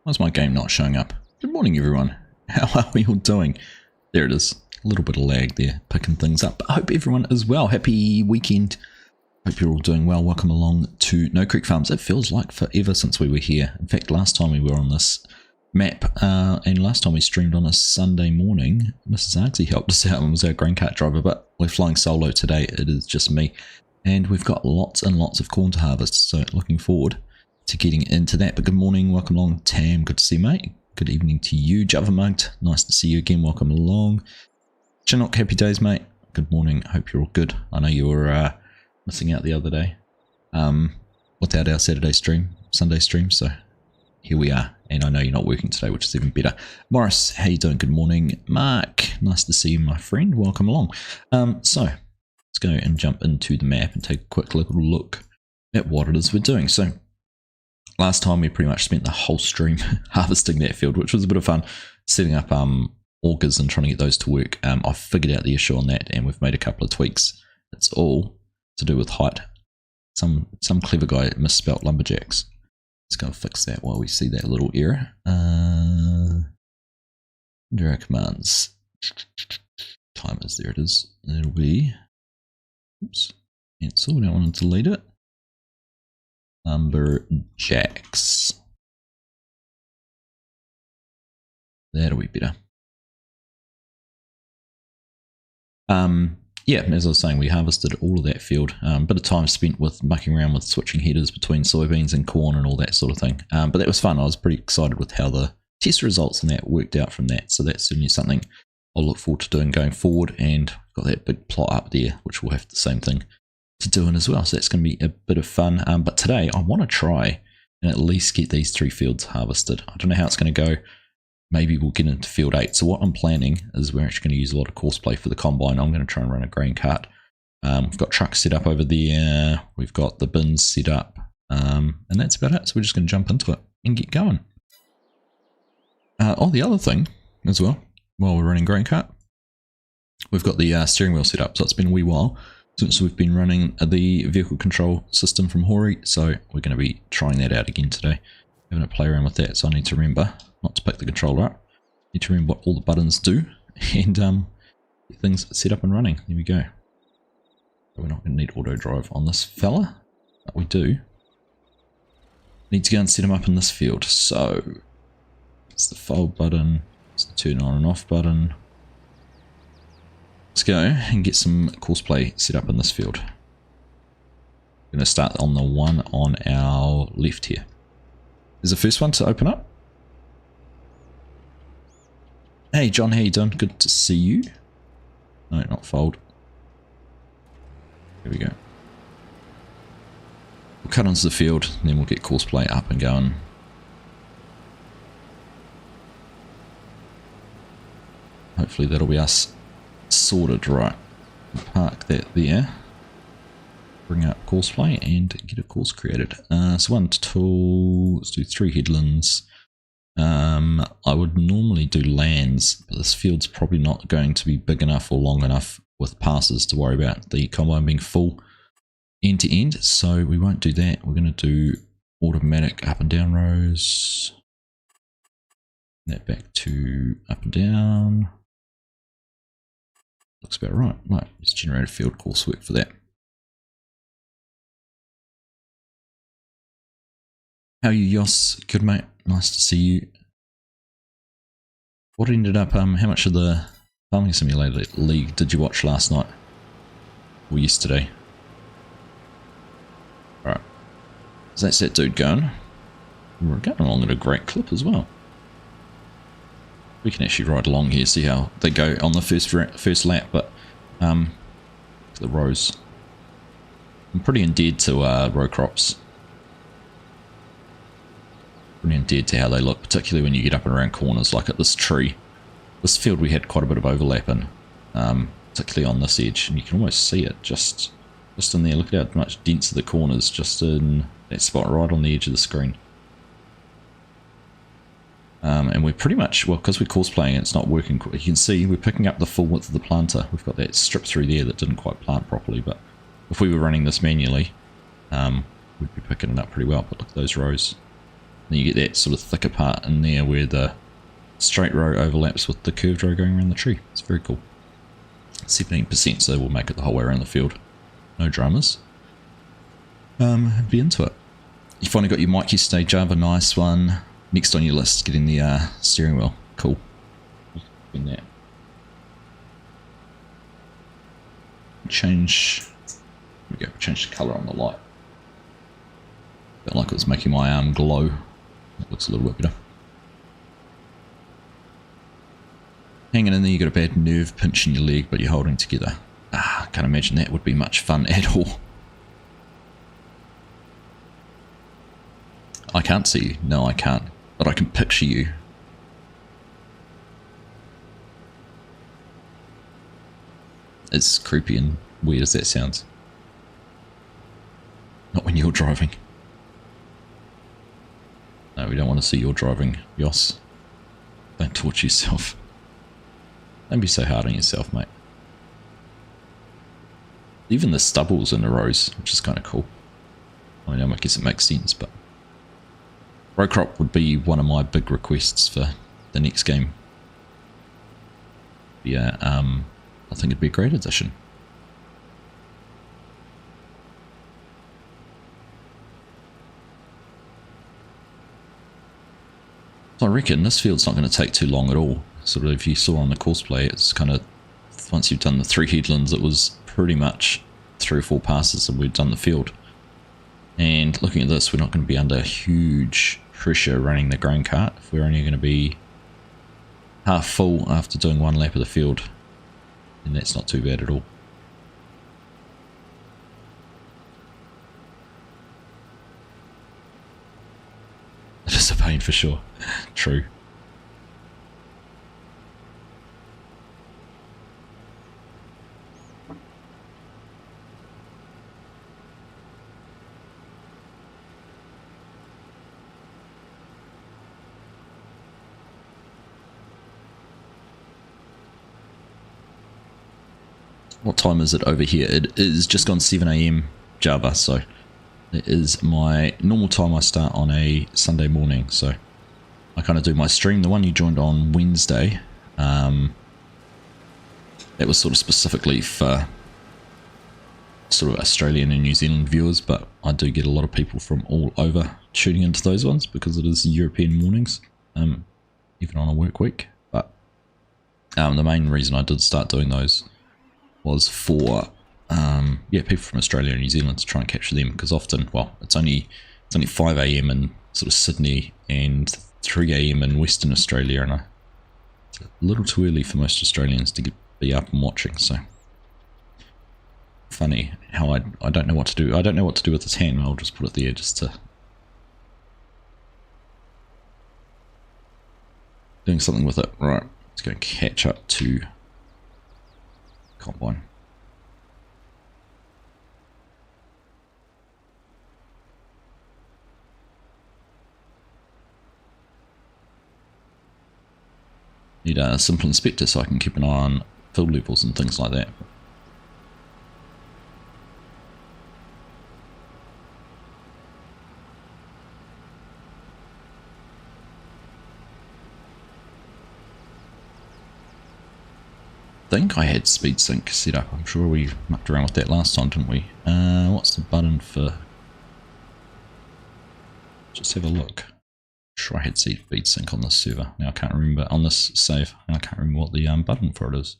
Why's my game not showing up? Good morning, everyone. How are we all doing? There it is. A little bit of lag there, picking things up. I hope everyone is well. Happy weekend. Hope you're all doing well. Welcome along to No Creek Farms. It feels like forever since we were here. In fact, last time we were on this map, and last time we streamed on a Sunday morning, Mrs. Argsy helped us out and was our grain cart driver, but we're flying solo today. It is just me. And we've got lots and lots of corn to harvest, so looking forward to getting into that. But good morning, welcome along, Tam. Good to see you, mate. Good evening to you, Java Mugged. Nice to see you again. Welcome along. Chinook, happy days, mate. Good morning. Hope you're all good. I know you were missing out the other day without our Saturday stream, Sunday stream. So here we are. And I know you're not working today, which is even better. Morris, how you doing? Good morning. Mark, nice to see you, my friend. Welcome along. So let's go and jump into the map and take a quick little look at what it is we're doing. So last time we pretty much spent the whole stream harvesting that field, which was a bit of fun, setting up augers and trying to get those to work. I've figured out the issue on that and we've made a couple of tweaks. It's all to do with height. Some clever guy misspelt lumberjacks. Let's go and fix that while we see that little error. Under our commands. Timers, there it is. It'll be, oops, cancel, we don't want to delete it. Lumberjacks. That'll be better. Yeah, as I was saying, we harvested all of that field. Bit of time spent with mucking around with switching headers between soybeans and corn and all that sort of thing. But that was fun. I was pretty excited with how the test results and that worked out from that. So that's certainly something I'll look forward to doing going forward. And got that big plot up there, which we'll have the same thing to do in as well. So that's going to be a bit of fun. But today I want to try and at least get these 3 fields harvested. I don't know how it's going to go. Maybe we'll get into field 8. So what I'm planning is we're actually going to use a lot of courseplay for the combine. I'm going to try and run a grain cart. We've got trucks set up over there. We've got the bins set up. And that's about it. So we're just going to jump into it and get going. The other thing as well, while we're running grain cart, we've got the steering wheel set up. So it's been a wee while since we've been running the vehicle control system from Hori. So we're going to be trying that out again today. Having a play around with that. So I need to remember not to pick the controller up. Need to remember what all the buttons do and get things set up and running. There we go. We're not going to need auto drive on this fella, but we do need to go and set him up in this field. So it's the fold button, it's the turn on and off button. Let's go and get some courseplay set up in this field. We're going to start on the one on our left here. Is the first one to open up. Hey John, how you doing? Good to see you. No, not fold. Here we go. We'll cut onto the field, and then we'll get courseplay up and going. Hopefully that'll be us sorted right. Park that there. Bring up courseplay and get a course created. So 1 tool, let's do 3 headlands. I would normally do lands, but this field's probably not going to be big enough or long enough with passes to worry about the combine being full end to end, so we won't do that. We're going to do automatic up and down rows. That back to up and down. Looks about right. Right, let's generate a field coursework for that. How are you, Yoss? Good, mate. Nice to see you. What ended up, how much of the Farming Simulator League did you watch last night? Or yesterday? Alright. So that's that dude going. We're going along at a great clip as well. We can actually ride along here, see how they go on the first lap, but the rows. I'm pretty endeared to RowCrops. Pretty endeared to how they look, particularly when you get up and around corners like at this tree. This field we had quite a bit of overlap in, particularly on this edge, and you can almost see it just in there. Look at how much denser the corners just in that spot right on the edge of the screen. And we're pretty much, well, because we're course-playing, it's not working. You can see we're picking up the full width of the planter. We've got that strip through there that didn't quite plant properly, but if we were running this manually, we'd be picking it up pretty well. But look at those rows. Then you get that sort of thicker part in there where the straight row overlaps with the curved row going around the tree. It's very cool. 17%, so we'll make it the whole way around the field. No dramas. Be into it. You finally got your mic stay Java, nice one. Next on your list, getting the steering wheel. Cool. In that. Change. There we go. Change the colour on the light. Felt like it was making my arm glow. It looks a little bit better. Hanging in there, you got a bad nerve pinch in your leg, but you're holding together. I can't imagine that would be much fun at all. I can't see you. No, I can't. But I can picture you. As creepy and weird as that sounds. Not when you're driving. No, we don't want to see you driving, Yos. Don't torture yourself. Don't be so hard on yourself, mate. Even the stubbles in the rows, which is kind of cool. I mean, I guess it makes sense, but RowCrop would be one of my big requests for the next game. Yeah, I think it'd be a great addition. So I reckon this field's not going to take too long at all. Sort of, if you saw on the course play, it's kind of, once you've done the 3 headlands, it was pretty much 3 or 4 passes and we've done the field. And looking at this, we're not going to be under huge pressure running the grain cart if we're only going to be half full after doing 1 lap of the field. And that's not too bad at all. It is a pain for sure. True. What time is it over here? It is just gone 7 AM Java, so it is my normal time I start on a Sunday morning. So I kind of do my stream. The one you joined on Wednesday, that was sort of specifically for sort of Australian and New Zealand viewers, but I do get a lot of people from all over tuning into those ones because it is European mornings, even on a work week. But the main reason I did start doing those was for yeah, people from Australia and New Zealand, to try and capture them, because often, well, it's only 5 AM in sort of Sydney and 3 AM in Western Australia, and it's a little too early for most Australians to be up and watching. So funny how I don't know what to do. I don't know what to do with this hand. I'll just put it there just to doing something with it. Right, let's go catch up to combine. Need a simple inspector so I can keep an eye on field levels and things like that. I think I had speed sync set up. I'm sure we mucked around with that last time, didn't we? What's the button for? Just have a look. Sure, I had speed sync on this server. Now I can't remember on this save, and I can't remember what the button for it is.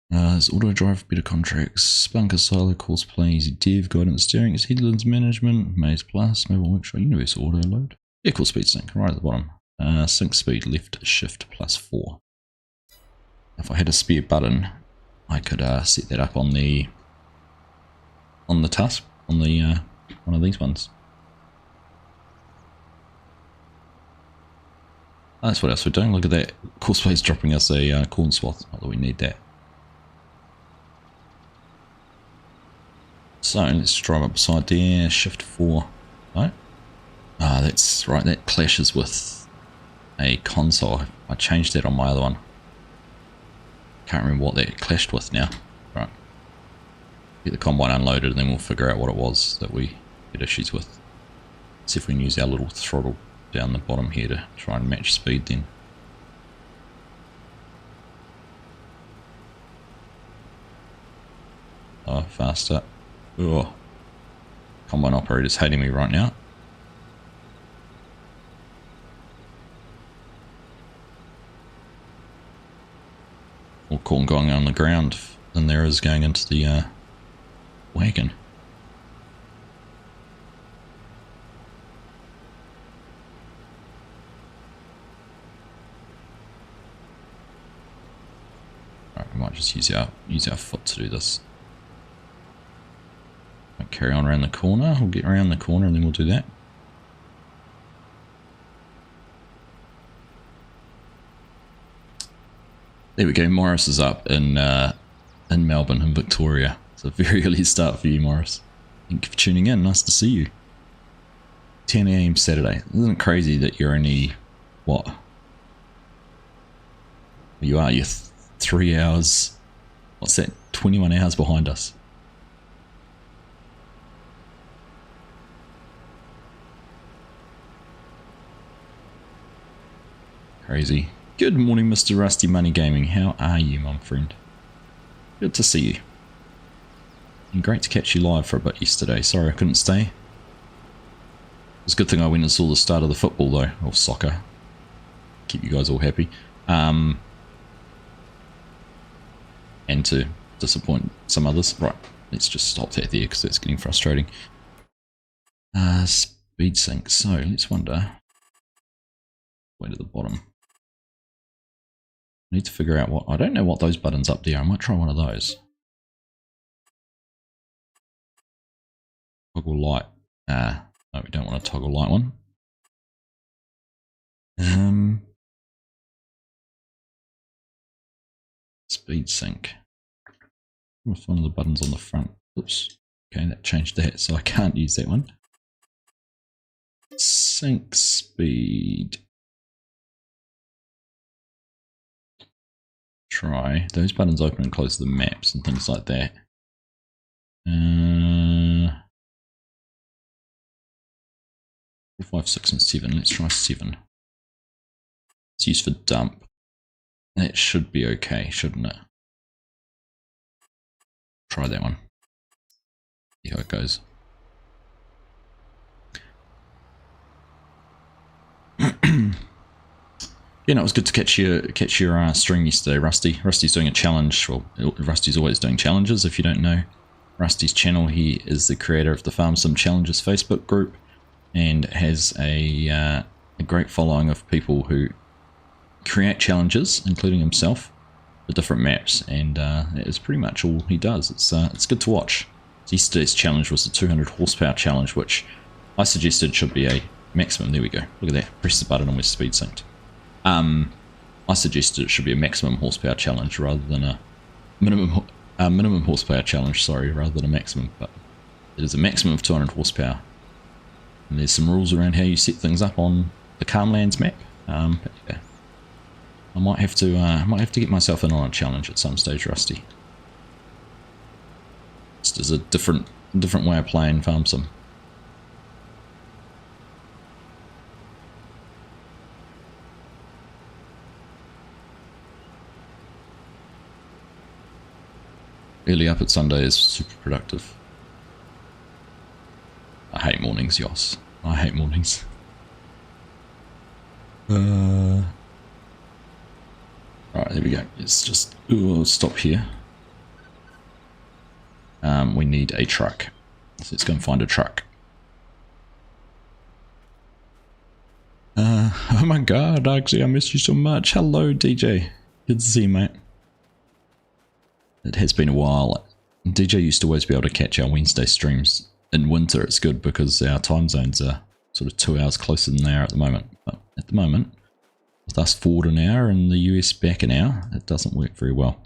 There's auto drive, better contracts, Spunker silo, course play, easy dev, guidance steering, it's headlands management, maze plus, mobile workshop, universal auto load. Yeah, cool, speed sync right at the bottom. Sync speed left shift +4. If I had a spare button, I could set that up on the task on the one of these ones. That's what else we're doing. Look at that. Courseplay's dropping us a corn swath. Not that we need that. So let's drive up beside there. Shift 4. Right? Ah, that's right. That clashes with a console. I changed that on my other one. Can't remember what that clashed with now. Right. Get the combine unloaded and then we'll figure out what it was that we had issues with. See if we can use our little throttle down the bottom here to try and match speed then. Oh, faster. Oh, combine operator's hating me right now. More corn going on the ground than there is going into the wagon. Alright, we might just use our foot to do this. Carry on around the corner. We'll get around the corner and then we'll do that. There we go. Morris is up in Melbourne and Victoria. It's a very early start for you, Morris. Thank you for tuning in. Nice to see you. 10 AM Saturday. Isn't it crazy that you're only, what? You are. You're 3 hours. What's that? 21 hours behind us. Crazy. Good morning, Mr. Rusty Money Gaming. How are you, my friend? Good to see you. And great to catch you live for a bit yesterday. Sorry I couldn't stay. It's a good thing I went and saw the start of the football though, or soccer. Keep you guys all happy. And to disappoint some others. Right, let's just stop that there because that's getting frustrating. Speed sync. So let's wonder. Way to the bottom. I need to figure out what, I don't know what those buttons up there, I might try one of those. Toggle light. No, we don't want a toggle light one. Speed sync. What's one of the buttons on the front? Oops. Okay, that changed that, so I can't use that one. Sync speed. Try. Those buttons open and close the maps and things like that. 4, 5, 6 and 7. Let's try 7. It's used for dump. That should be okay, shouldn't it? Try that one. See how it goes. Yeah, no, it was good to catch your stream yesterday, Rusty. Rusty's doing a challenge. Well, Rusty's always doing challenges. If you don't know Rusty's channel, he is the creator of the Farm Sim Challenges Facebook group and has a great following of people who create challenges, including himself, for different maps. And that is pretty much all he does. It's good to watch. So yesterday's challenge was the 200 horsepower challenge, which I suggested should be a maximum. There we go. Look at that. Press the button and we're speed synced. I suggested it should be a maximum horsepower challenge rather than a minimum horsepower challenge, sorry, rather than a maximum, but it is a maximum of 200 horsepower. And there's some rules around how you set things up on the Calmlands map. But yeah, I might have to get myself in on a challenge at some stage, Rusty. Just as a different way of playing Farm Sim. Early up at Sunday is super productive. I hate mornings, Yoss. I hate mornings. Right, there we go. Let's just stop here. We need a truck. So let's go and find a truck. Oh my god, Argsy, I miss you so much. Hello, DJ. Good to see you, mate. It has been a while. DJ used to always be able to catch our Wednesday streams. In winter it's good because our time zones are sort of 2 hours closer than they are at the moment. But at the moment, with us forward an hour and the US back an hour, it doesn't work very well.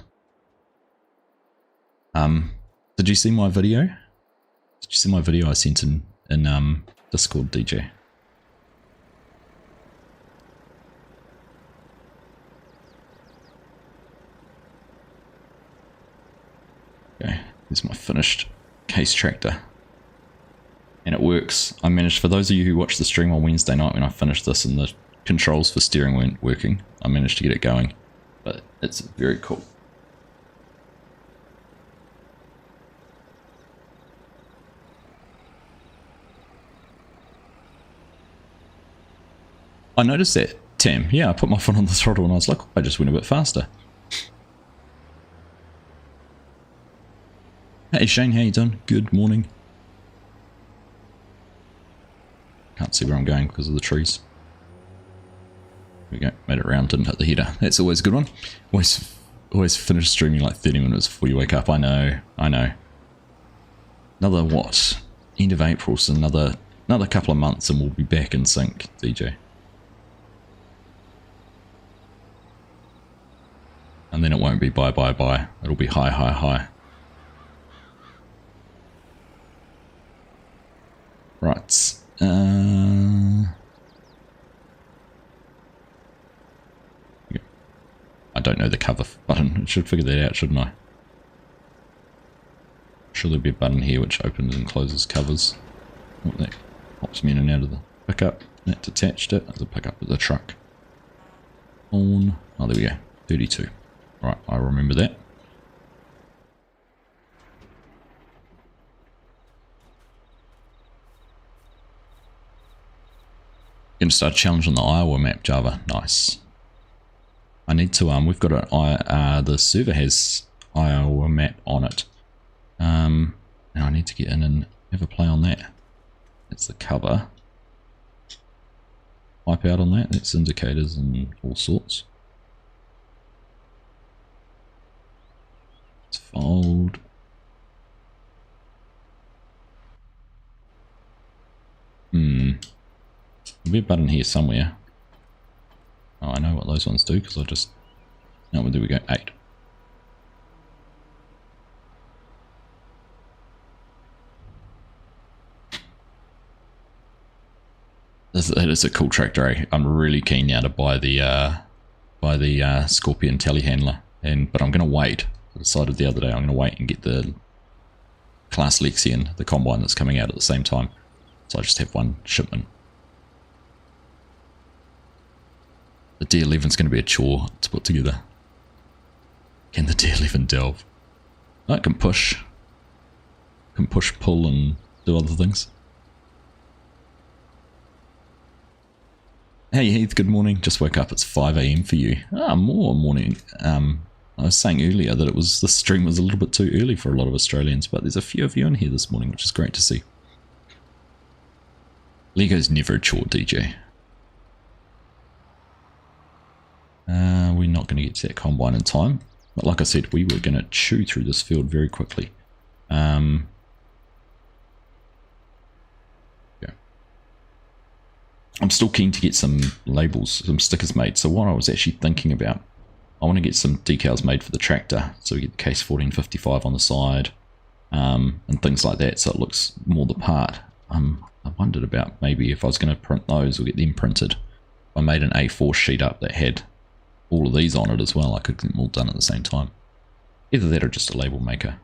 Did you see my video? Did you see my video I sent in Discord, DJ? Okay, here's my finished case tractor. and it works. I managed, for those of you who watched the stream on Wednesday night when I finished this and the controls for steering weren't working, I managed to get it going, but it's very cool. I noticed that, Tam. Yeah, I put my foot on the throttle and I was like, I just went a bit faster. Hey Shane, how you doing? Good morning. Can't see where I'm going because of the trees. There we go, made it around, didn't hit the header. That's always a good one. Always finish streaming like 30 minutes before you wake up. I know. Another what? End of April, so another couple of months and we'll be back in sync, DJ. And then it won't be bye. It'll be hi. Right. I don't know the cover button. I should figure that out, shouldn't I? Sure, there'll be a button here which opens and closes covers. Oh, that pops me in and out of the pickup. That's attached it as a pickup of the truck. On. Oh, there we go. 32. Right, I remember that. Gonna start challenging the Iowa map, Java. Nice. I need to, we've got the server has Iowa map on it. Now I need to get in and have a play on that. That's the cover. Wipe out on that. That's indicators and all sorts. Let's fold. There'll be a button here somewhere. Oh, I know what those ones do because I just... No, well, there we go, 8. That is a cool tractor, eh? I'm really keen now to buy the Scorpion telehandler, but I'm going to wait. I decided the other day I'm going to wait and get the Class Lexion, the combine that's coming out at the same time. So I just have one shipment. The D11 is going to be a chore to put together. Can the D11 delve? No, it can push. Can push, pull, and do other things. Hey Heath, good morning. Just woke up. It's 5 AM for you. Ah, more morning. I was saying earlier that the stream was a little bit too early for a lot of Australians, but there's a few of you in here this morning, which is great to see. Lego's never a chore, DJ. We're not going to get to that combine in time, but like I said, we were going to chew through this field very quickly. Yeah. I'm still keen to get some labels, some stickers made. So what I was actually thinking about, I want to get some decals made for the tractor, so we get the case 1455 on the side, and things like that, so it looks more the part. I wondered about maybe if I was going to print those or get them printed. I made an A4 sheet up that had all of these on it as well. I could get them all done at the same time. Either that or just a label maker.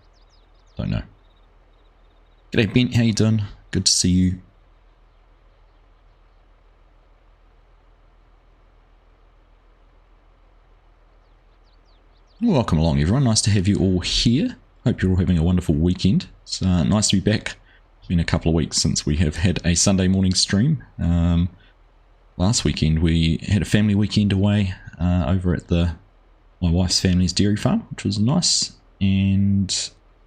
Don't know. G'day Bent, how you doing? Good to see you. Welcome along everyone, nice to have you all here. Hope you're all having a wonderful weekend. It's nice to be back. It's been a couple of weeks since we have had a Sunday morning stream. Last weekend we had a family weekend away over at my wife's family's dairy farm, which was nice. And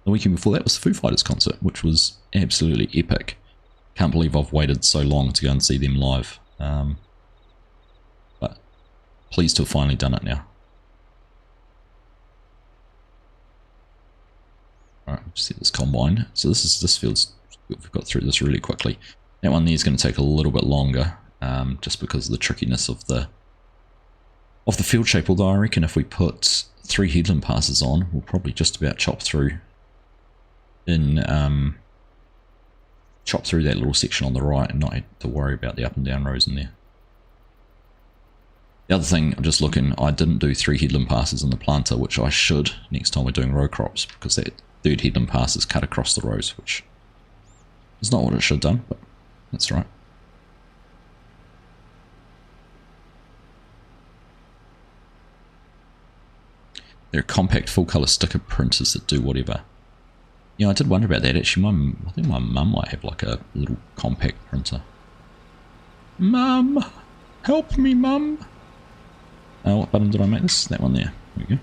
the weekend before that was the Foo Fighters concert, which was absolutely epic. Can't believe I've waited so long to go and see them live. But pleased to have finally done it now. Alright, let's see this combine. So this field's, we've got through this really quickly. That one there is going to take a little bit longer, just because of the trickiness of the field shape. Although I reckon if we put 3 headland passes on, we'll probably just about chop through that little section on the right and not have to worry about the up and down rows in there. The other thing, I'm just looking, I didn't do 3 headland passes in the planter, which I should next time we're doing row crops, because that 3rd headland pass is cut across the rows, which It's not what it should have done, but that's right. There are compact full colour sticker printers that do whatever. Yeah, I did wonder about that actually. I think my mum might have like a little compact printer. Mum! Help me, Mum! What button did I make this? That one there. There we go.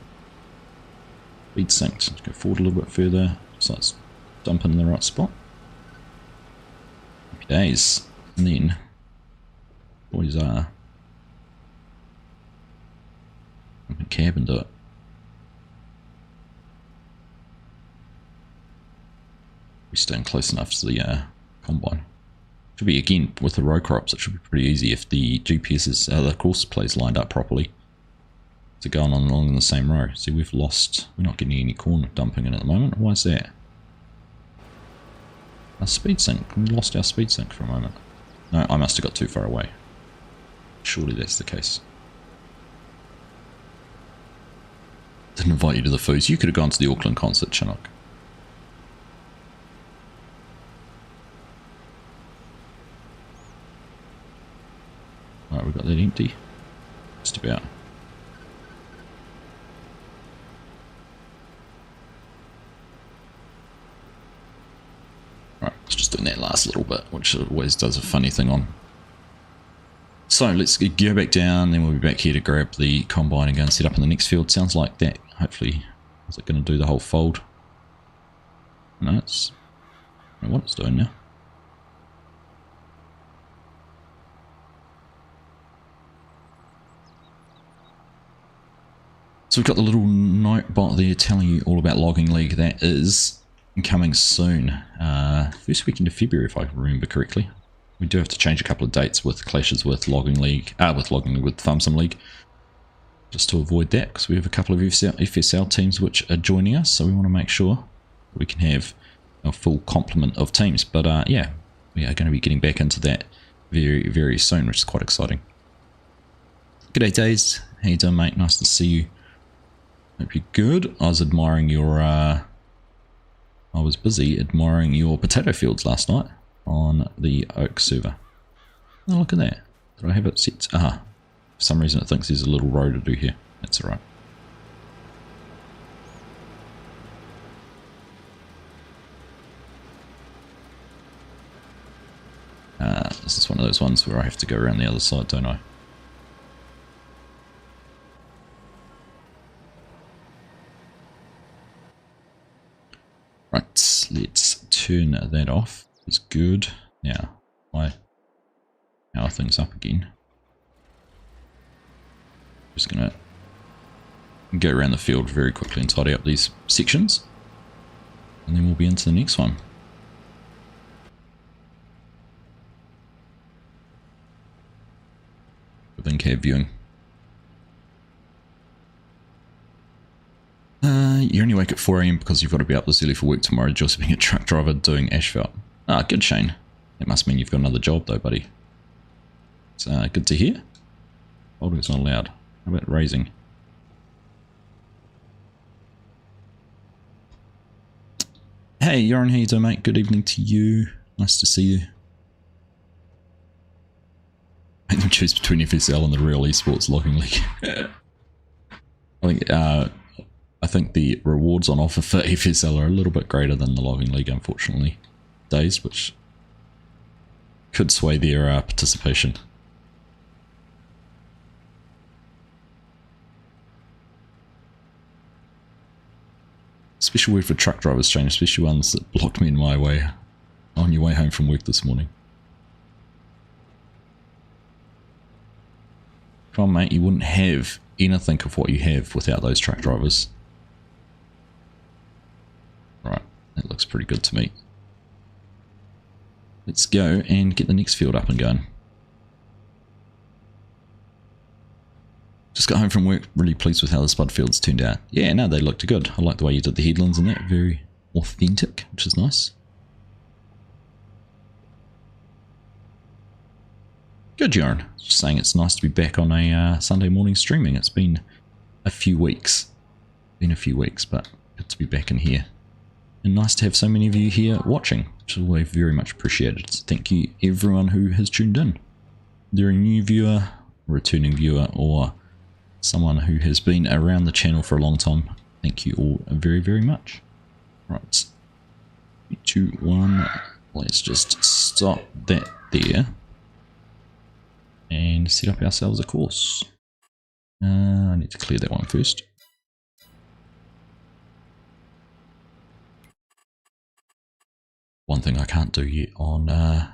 Speed synced. Let's go forward a little bit further so it's dumping in the right spot. Happy days. And then, boys are. Open cab and do it. We're staying close enough to the combine. Should be, again, with the RowCrops, it should be pretty easy if the GPS's, the course plays lined up properly. To going on along in the same row. See, we're not getting any corn dumping in at the moment. Why is that? Our speed sync. We lost our speed sync for a moment. No, I must have got too far away. Surely that's the case. Didn't invite you to the foos. You could have gone to the Auckland concert, Chinook. Alright, we've got that empty. Just about. Right, it's just doing that last little bit, which always does a funny thing on. So let's go back down, then we'll be back here to grab the combine and go and set up in the next field. Sounds like that, hopefully, is it going to do the whole fold? No, it's, I don't know what it's doing now. So we've got the little note bot there telling you all about Logging League. That is coming soon. First weekend of February, if I remember correctly. We do have to change a couple of dates with clashes with Logging League, with Farm Sim League, just to avoid that, because we have a couple of FSL teams which are joining us, so we want to make sure we can have a full complement of teams. But yeah, we are going to be getting back into that very, very soon, which is quite exciting. G'day Days, how you doing, mate? Nice to see you. Hope you're good. I was admiring your I was busy admiring your potato fields last night on the Oak server. Oh, look at that. Did I have it set? For some reason it thinks there's a little row to do here. That's alright. This is one of those ones where I have to go around the other side, don't I? Right, let's turn that off. It's good. Now, why power things up again? Just gonna go around the field very quickly and tidy up these sections, and then we'll be into the next one. Within cab viewing. You only wake at 4 AM because you've got to be up this early for work tomorrow, just being a truck driver doing asphalt. Good, Shane. That must mean you've got another job though, buddy. It's good to hear. Folding is not allowed. How about raising? Hey, Yoran, how you doing, mate? Good evening to you. Nice to see you. Make them choose between FSL and the real esports Logging League. I think the rewards on offer for FSL are a little bit greater than the Logging League, unfortunately, days, which could sway their participation. Special word for truck drivers, Jane, especially ones that blocked me in my way on your way home from work this morning. Come on, mate, you wouldn't have anything of what you have without those truck drivers. Right, that looks pretty good to me. Let's go and get the next field up and going. Just got home from work, really pleased with how the spud fields turned out. Yeah, no, they looked good. I like the way you did the headlands and that, very authentic, which is nice. Good, Joran. Just saying it's nice to be back on a Sunday morning streaming. It's been a few weeks. But good to be back in here. and nice to have so many of you here watching, which is always very much appreciated. So thank you everyone who has tuned in. They're a new viewer, returning viewer, or someone who has been around the channel for a long time. Thank you all very, very much. Right, 3, 2, 1. Let's just stop that there and set up ourselves a course. I need to clear that one first. One thing I can't do yet on right,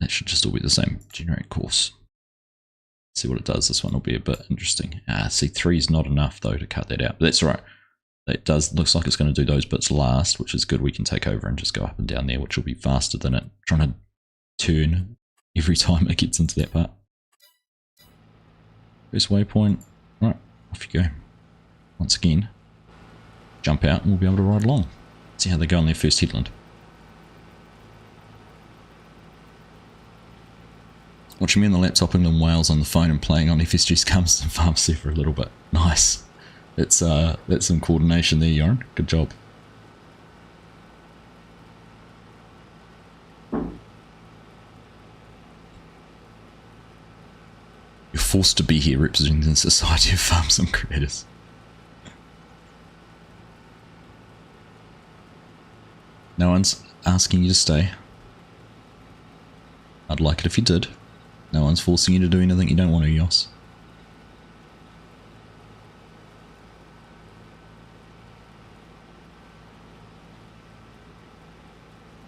that should just all be the same. Generate course. See what it does. This one will be a bit interesting. See, 3 is not enough though to cut that out, but that's all right. That looks like it's going to do those bits last, which is good. We can take over and just go up and down there, which will be faster than it trying to turn every time it gets into that part. First waypoint. Right, off you go. Once again, jump out and we'll be able to ride along. See how they go on their first headland. Watching me on the laptop and in Wales on the phone and playing on FS22 comes and farms there for a little bit. Nice. That's some coordination there, Joran. Good job. You're forced to be here representing the Society of Farm Sim Creators. No one's asking you to stay. I'd like it if you did. No one's forcing you to do anything you don't want to, Yos.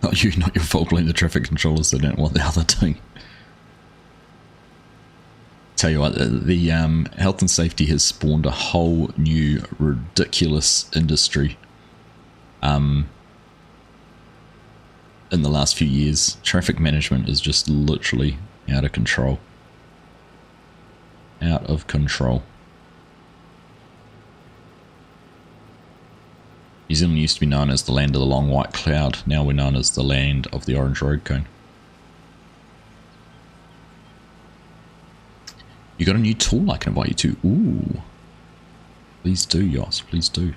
Not you, not your fault, blame the traffic controllers, they don't know what the hell they're doing. Tell you what, the health and safety has spawned a whole new ridiculous industry in the last few years. Traffic management is just literally out of control. Out of control. New Zealand used to be known as the land of the long white cloud. Now we're known as the land of the orange road cone. You got a new tool I can invite you to. Ooh. Please do, Yos. Please do.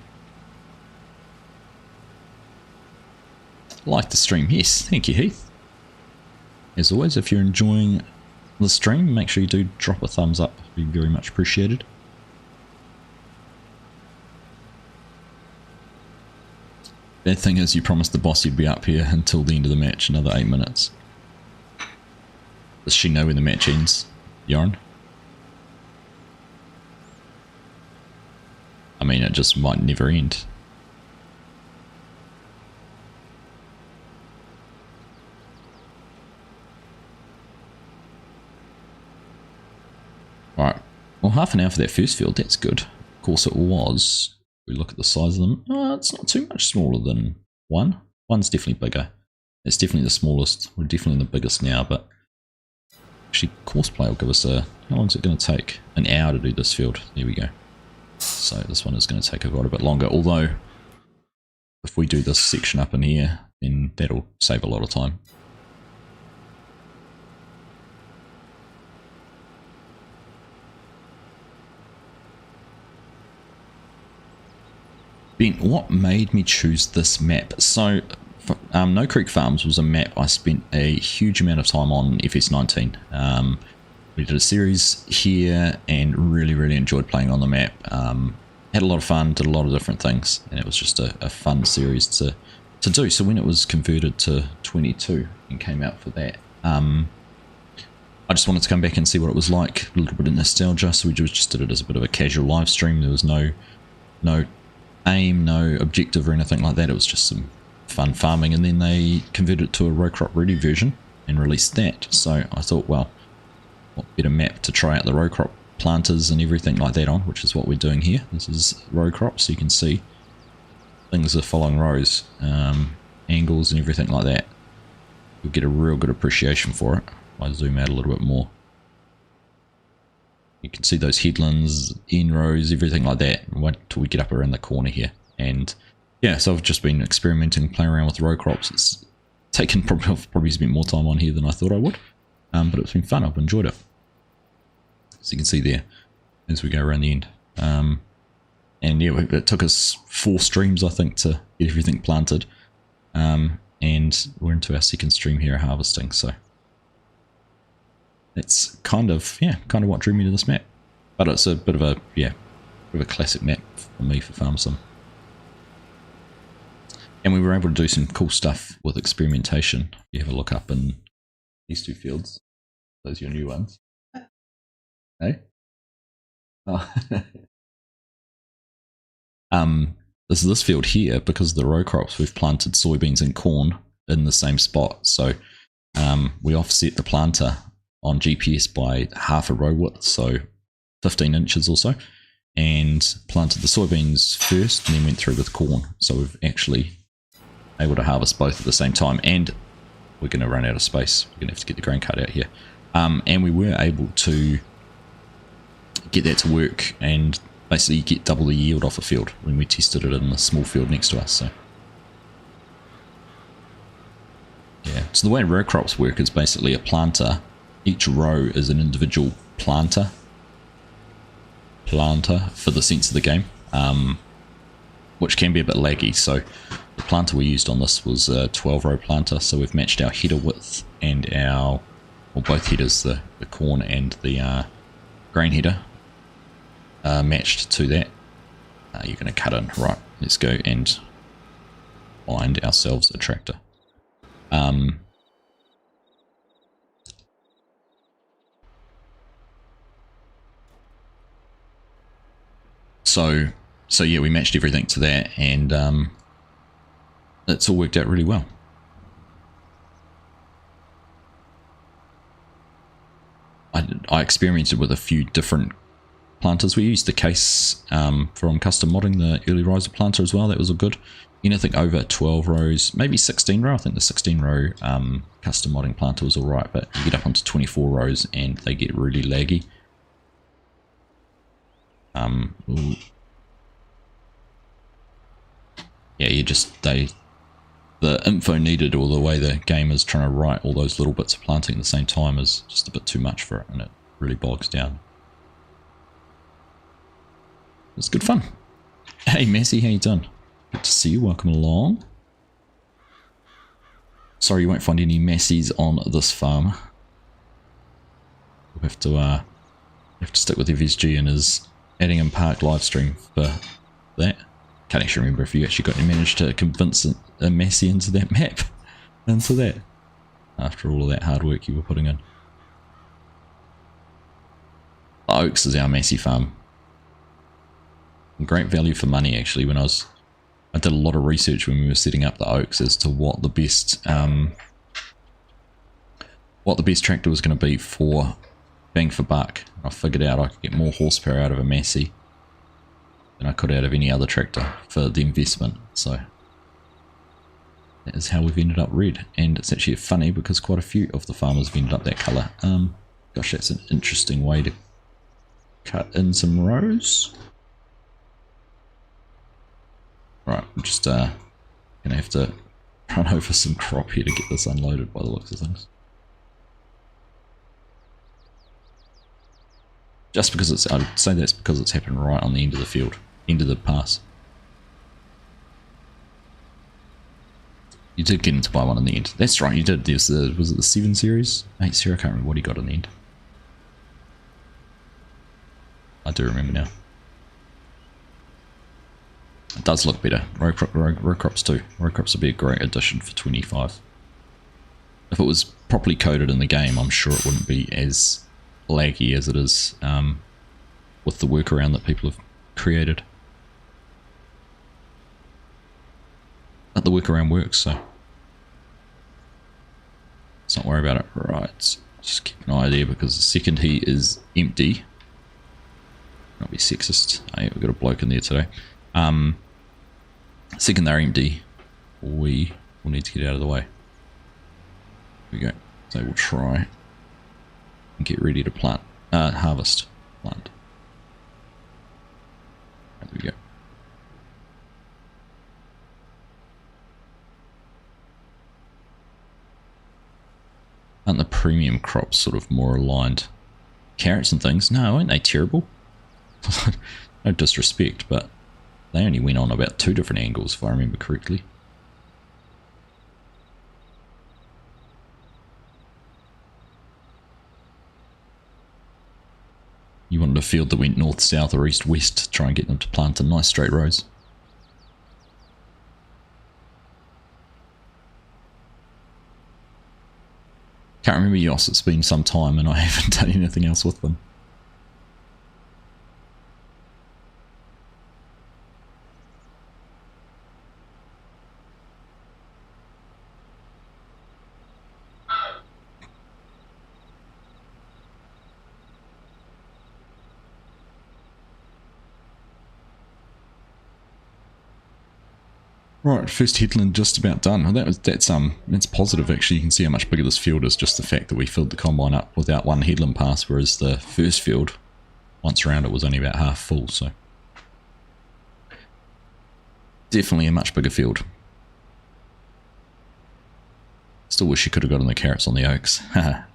Like the stream. Yes. Thank you, Heath. As always, if you're enjoying the stream, make sure you do drop a thumbs up. It'd be very much appreciated. Bad thing is you promised the boss you'd be up here until the end of the match, another 8 minutes. Does she know when the match ends, Joran? I mean, it just might never end. Alright, well, half an hour for that first field, that's good. Of course it was. We look at the size of them. It's not too much smaller than one. One's definitely bigger. It's definitely the smallest. We're definitely the biggest now, but actually courseplay will give us a... How long is it going to take? An hour to do this field. There we go. So this one is going to take quite a bit longer, although if we do this section up in here, then that'll save a lot of time. Ben, what made me choose this map? So, No Creek Farms was a map I spent a huge amount of time on FS19. We did a series here and really enjoyed playing on the map. Had a lot of fun, did a lot of different things, and it was just a fun series to do. So when it was converted to 22 and came out for that, I just wanted to come back and see what it was like, a little bit of nostalgia. So we just did it as a bit of a casual live stream. There was no aim, no objective or anything like that. It was just some fun farming, and then they converted it to a RowCrop ready version and released that. So I thought, well, what better map to try out the RowCrop planters and everything like that on, which is what we're doing here. This is RowCrop, so you can see things are following rows, angles and everything like that. You'll get a real good appreciation for it. I'll zoom out a little bit more. You can see those headlands, in rows, everything like that. Wait till we get up around the corner here. And yeah, so I've just been experimenting, playing around with RowCrops. It's taken probably a bit more time on here than I thought I would. But it's been fun, I've enjoyed it. So you can see there, as we go around the end. And yeah, it took us 4 streams, I think, to get everything planted. And we're into our 2nd stream here harvesting, so it's kind of what drew me to this map. But it's a bit of a classic map for me for Farm Sim. And we were able to do some cool stuff with experimentation. You have a look up in these 2 fields. Those are your new ones. Hey? Oh. This field here, because of the row crops, we've planted soybeans and corn in the same spot. So we offset the planter on GPS by half a row width, so 15 inches or so, and planted the soybeans first and then went through with corn. So we've actually able to harvest both at the same time, and we're going to run out of space. We're going to have to get the grain cart out here. And we were able to get that to work and basically get double the yield off a field when we tested it in the small field next to us. So yeah, so the way row crops work is basically a planter. Each row is an individual planter for the sense of the game, which can be a bit laggy. So the planter we used on this was a 12 row planter, so we've matched our header width and both headers, the corn and the grain header, matched to that. You're going to cut in. Right, let's go and find ourselves a tractor. So yeah, we matched everything to that, and it's all worked out really well. I experimented with a few different planters. We used the case from custom modding, the early riser planter as well. That was all good. Anything over 12 rows, maybe 16 row. I think the 16 row custom modding planter was alright, but you get up onto 24 rows and they get really laggy. Yeah, the info needed, or the way the game is trying to write all those little bits of planting at the same time, is just a bit too much for it, and it really bogs down. It's good fun. Hey Massey, how you doing? Good to see you, welcome along. Sorry you won't find any Masseys on this farm. We'll have to stick with FSG and his Addingham Park live stream for that. Can't actually remember if you actually managed to convince a Massey into that map. Into that. After all of that hard work you were putting in. The Oaks is our Massey farm. Great value for money actually. I did a lot of research when we were setting up the Oaks as to what the best tractor was going to be for bang for buck. I figured out I could get more horsepower out of a Massey than I could out of any other tractor for the investment. So that is how we've ended up red, and it's actually funny because quite a few of the farmers have ended up that colour. Gosh, that's an interesting way to cut in some rows. Right, I'm just gonna have to run over some crop here to get this unloaded by the looks of things. Just because I'd say that's because it's happened right on the end of the field, end of the pass. You did get into buy one in the end. That's right, you did. Was it the 7 series? 8 series? I can't remember what he got in the end. I do remember now. It does look better. RowCrops too. RowCrops would be a great addition for 25. If it was properly coded in the game, I'm sure it wouldn't be as laggy as it is with the workaround that people have created. But the workaround works, so let's not worry about it. Right, just keep an eye there because the second heat is empty. Not be sexist. Oh, yeah, we've got a bloke in there today. Second they're empty, we will need to get out of the way. Here we go. So we'll try and get ready to plant, harvest, plant. There we go. Aren't the premium crops sort of more aligned? Carrots and things? No, aren't they terrible? No disrespect, but They only went on about 2 different angles, if I remember correctly. You wanted a field that went north, south, or east, west to try and get them to plant in nice straight rows. Can't remember Yoss, it's been some time and I haven't done anything else with them. Right, first headland just about done. Oh, that's positive actually. You can see how much bigger this field is, just the fact that we filled the combine up without one headland pass, whereas the first field, once around it, was only about half full, so definitely a much bigger field. Still wish you could have gotten the carrots on the oaks. Yeah,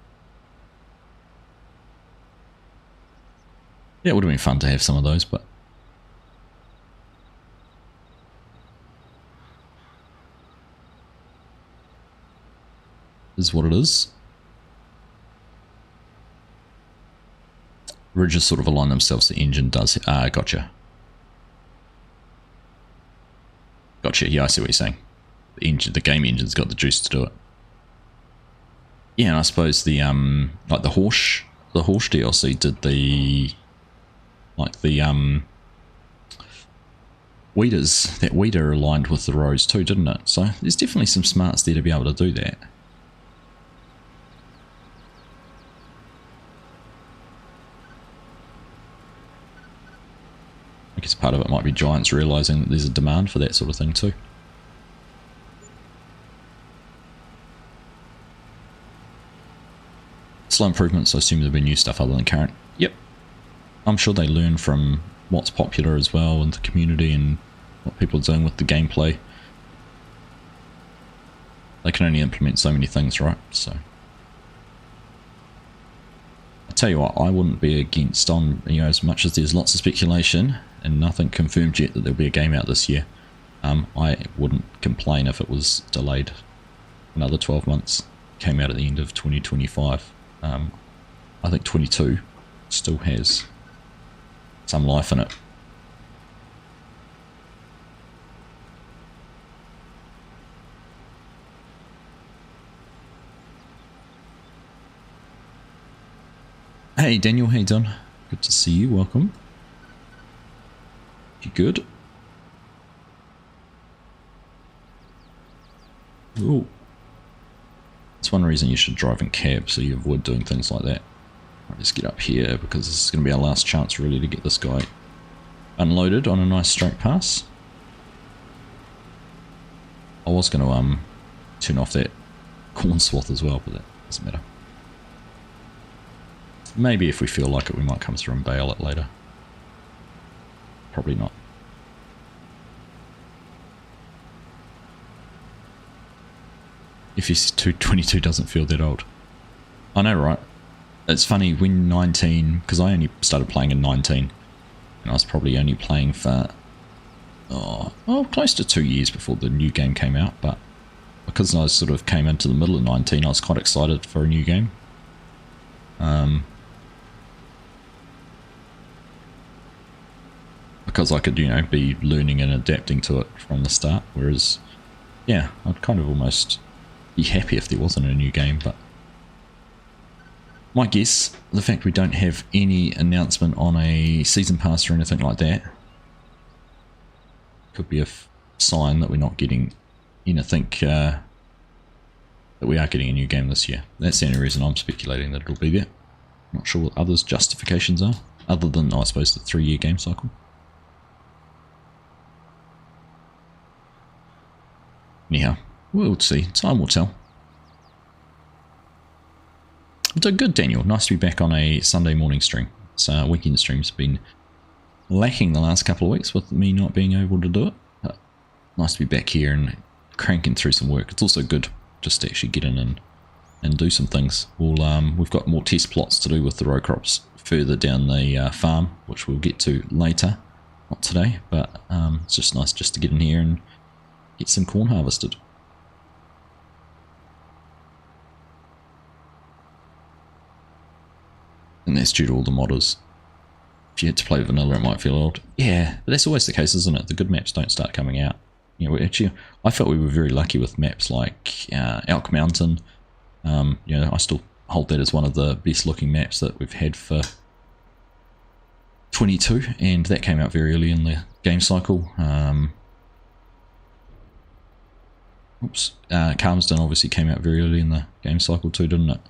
it would have been fun to have some of those, but is what it is. Ridges sort of align themselves, the engine does. Gotcha. Gotcha, yeah, I see what you're saying. The game engine's got the juice to do it. Yeah, and I suppose the like the horse DLC did the weeders, that weeder aligned with the rows too, didn't it? So there's definitely some smarts there to be able to do that. I guess part of it might be Giants realising that there's a demand for that sort of thing too. Slow improvements, I assume there'll be new stuff other than current. Yep. I'm sure they learn from what's popular as well in the community and what people are doing with the gameplay. They can only implement so many things, right? So I tell you what, I wouldn't be against, on, you know, as much as there's lots of speculation and nothing confirmed yet that there'll be a game out this year, I wouldn't complain if it was delayed another 12 months, came out at the end of 2025. I think 22 still has some life in it. Hey Daniel, how you doing? Good to see you, welcome. You good? Ooh. That's one reason you should drive in cab, so you avoid doing things like that. I'll just get up here because this is going to be our last chance really to get this guy unloaded on a nice straight pass. I was going to turn off that corn swath as well, but that doesn't matter. Maybe if we feel like it, we might come through and bale it later. Probably not. FS22 doesn't feel that old. I know, right? It's funny, when 19, because I only started playing in 19, and I was probably only playing for, close to 2 years before the new game came out, but because I sort of came into the middle of 19, I was quite excited for a new game. Because I could, you know, be learning and adapting to it from the start, whereas, yeah, I'd kind of almost be happy if there wasn't a new game, but my guess, the fact we don't have any announcement on a season pass or anything like that could be a sign that we're not getting anything, that we are getting a new game this year. That's the only reason I'm speculating that it'll be there. I'm not sure what others' justifications are, other than, I suppose, the 3-year game cycle. Anyhow, we'll see. Time will tell. I'm doing good, Daniel. Nice to be back on a Sunday morning stream. So weekend stream's been lacking the last couple of weeks with me not being able to do it. But nice to be back here and cranking through some work. It's also good just to actually get in and do some things. We've got more test plots to do with the row crops further down the farm, which we'll get to later. Not today, but it's just nice just to get in here and get some corn harvested. And that's due to all the modders. If you had to play vanilla, it might feel odd. Yeah, but that's always the case, isn't it? The good maps don't start coming out. You know, actually, I felt we were very lucky with maps like Elk Mountain. You know, I still hold that as one of the best looking maps that we've had for 22, and that came out very early in the game cycle. Calmsden obviously came out very early in the game cycle too, didn't it?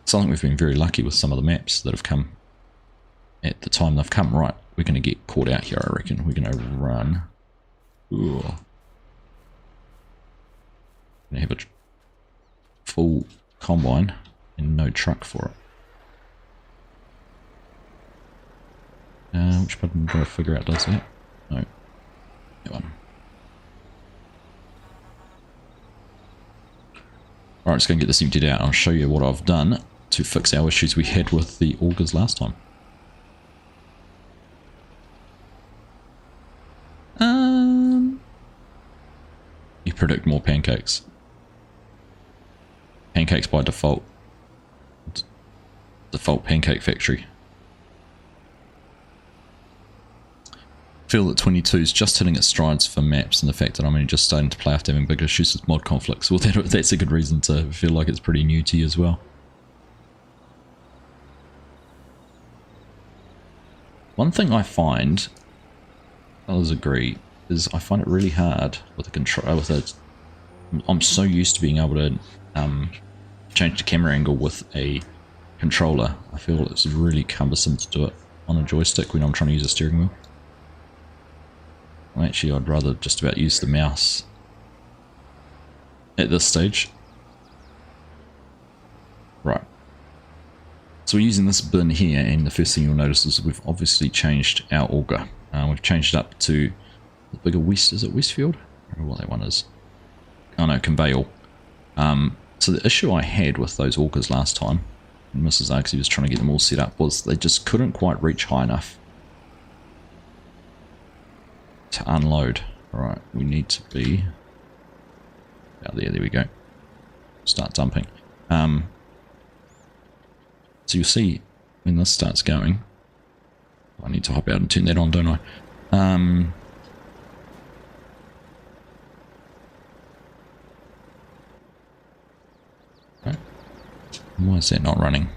So I think we've been very lucky with some of the maps that have come at the time they've come. Right, we're going to get caught out here, I reckon. We're going to run. Ooh. Going to have a full combine and no truck for it. Which button do I figure out does that? No. That one. Alright, just going to get this emptied out. I'll show you what I've done to fix our issues we had with the augers last time. You predict more pancakes. Pancakes by default. Default pancake factory. Feel that 22 is just hitting its strides for maps, and the fact that I'm only just starting to play after having big issues with mod conflicts. Well, that's a good reason to feel like it's pretty new to you as well. One thing I find, others agree, is I find it really hard with a control. I'm so used to being able to change the camera angle with a controller. I feel it's really cumbersome to do it on a joystick when I'm trying to use a steering wheel. Well, actually, I'd rather just about use the mouse at this stage. Right. So we're using this bin here, and the first thing you'll notice is we've obviously changed our auger. We've changed it up to the bigger West. Is it Westfield? I don't know what that one is. Oh no, Conveyal. So the issue I had with those augers last time, and Mrs. Argsy was trying to get them all set up, was they just couldn't quite reach high enough to unload. Right, we need to be about there. There we go. Start dumping. So you'll see when this starts going. I need to hop out and turn that on, don't I? Okay. Why is that not running?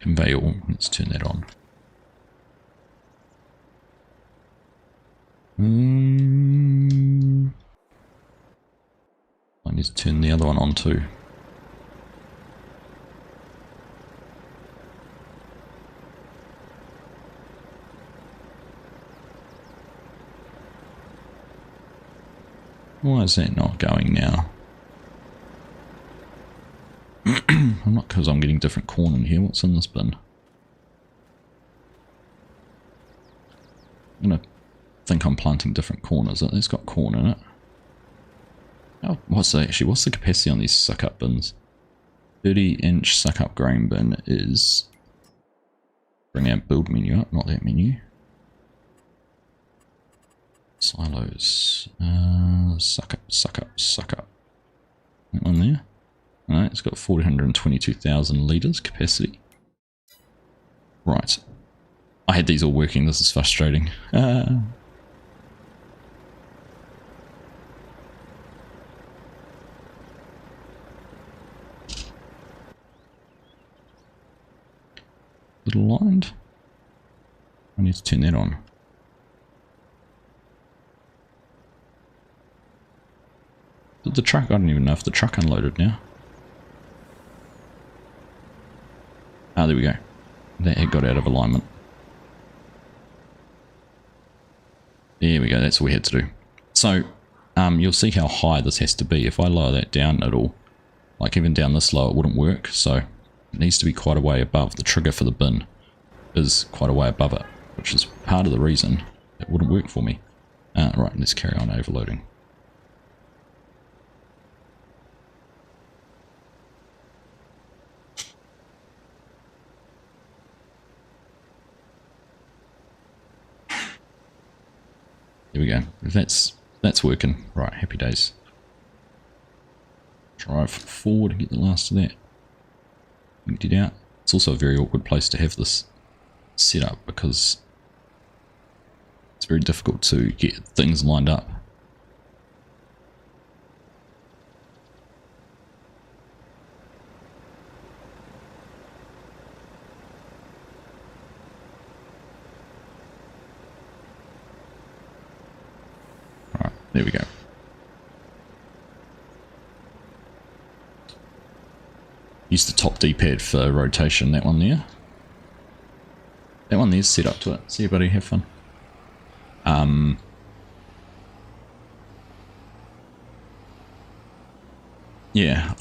Conveyor, let's turn that on. I need to turn the other one on too. Why is that not going now? I'm not, because I'm getting different corn in here. What's in this bin? I'm gonna think I'm planting different corn, is it? It's got corn in it. Oh, what's the capacity on these suck-up bins? 30-inch suck-up grain bin is... Bring our build menu up, not that menu. Silos. Suck up. That one there. Alright, it's got 422,000 litres capacity. Right. I had these all working, this is frustrating. Little lined. I need to turn that on. Did the truck? I don't even know if the truck unloaded now. Ah, there we go. That had got out of alignment. There we go, that's what we had to do. So, you'll see how high this has to be. If I lower that down at all, like even down this low, it wouldn't work. So, it needs to be quite a way above. The trigger for the bin is quite a way above it, which is part of the reason it wouldn't work for me. Right, let's carry on overloading. There we go. That's working. Right, happy days. Drive forward and get the last of that emptied out. It's also a very awkward place to have this set up because it's very difficult to get things lined up. Right, there we go. Use the top D-pad for rotation, that one there. That one there's set up to it. See you, buddy, have fun. Yeah,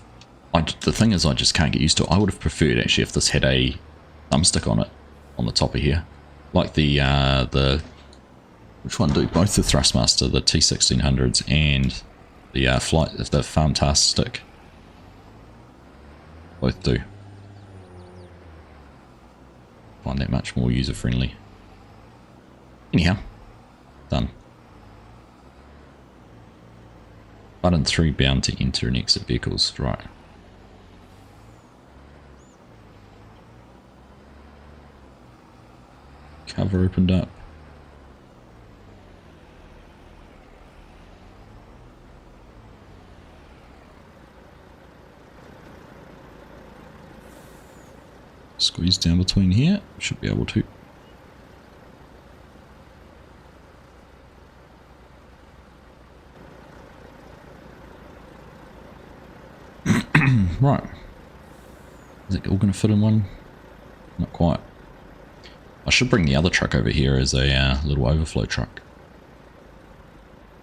the thing is I just can't get used to it. I would have preferred actually if this had a thumbstick on it, on the top of here. Like the which one do? Both the Thrustmaster, the T1600s and the Farm Task stick. Both do. Find that much more user friendly. Anyhow, done. Button 3 bound to enter and exit vehicles, right. Cover opened up. Squeeze down between here, should be able to. Right. Is it all going to fit in one? Not quite. I should bring the other truck over here as a little overflow truck.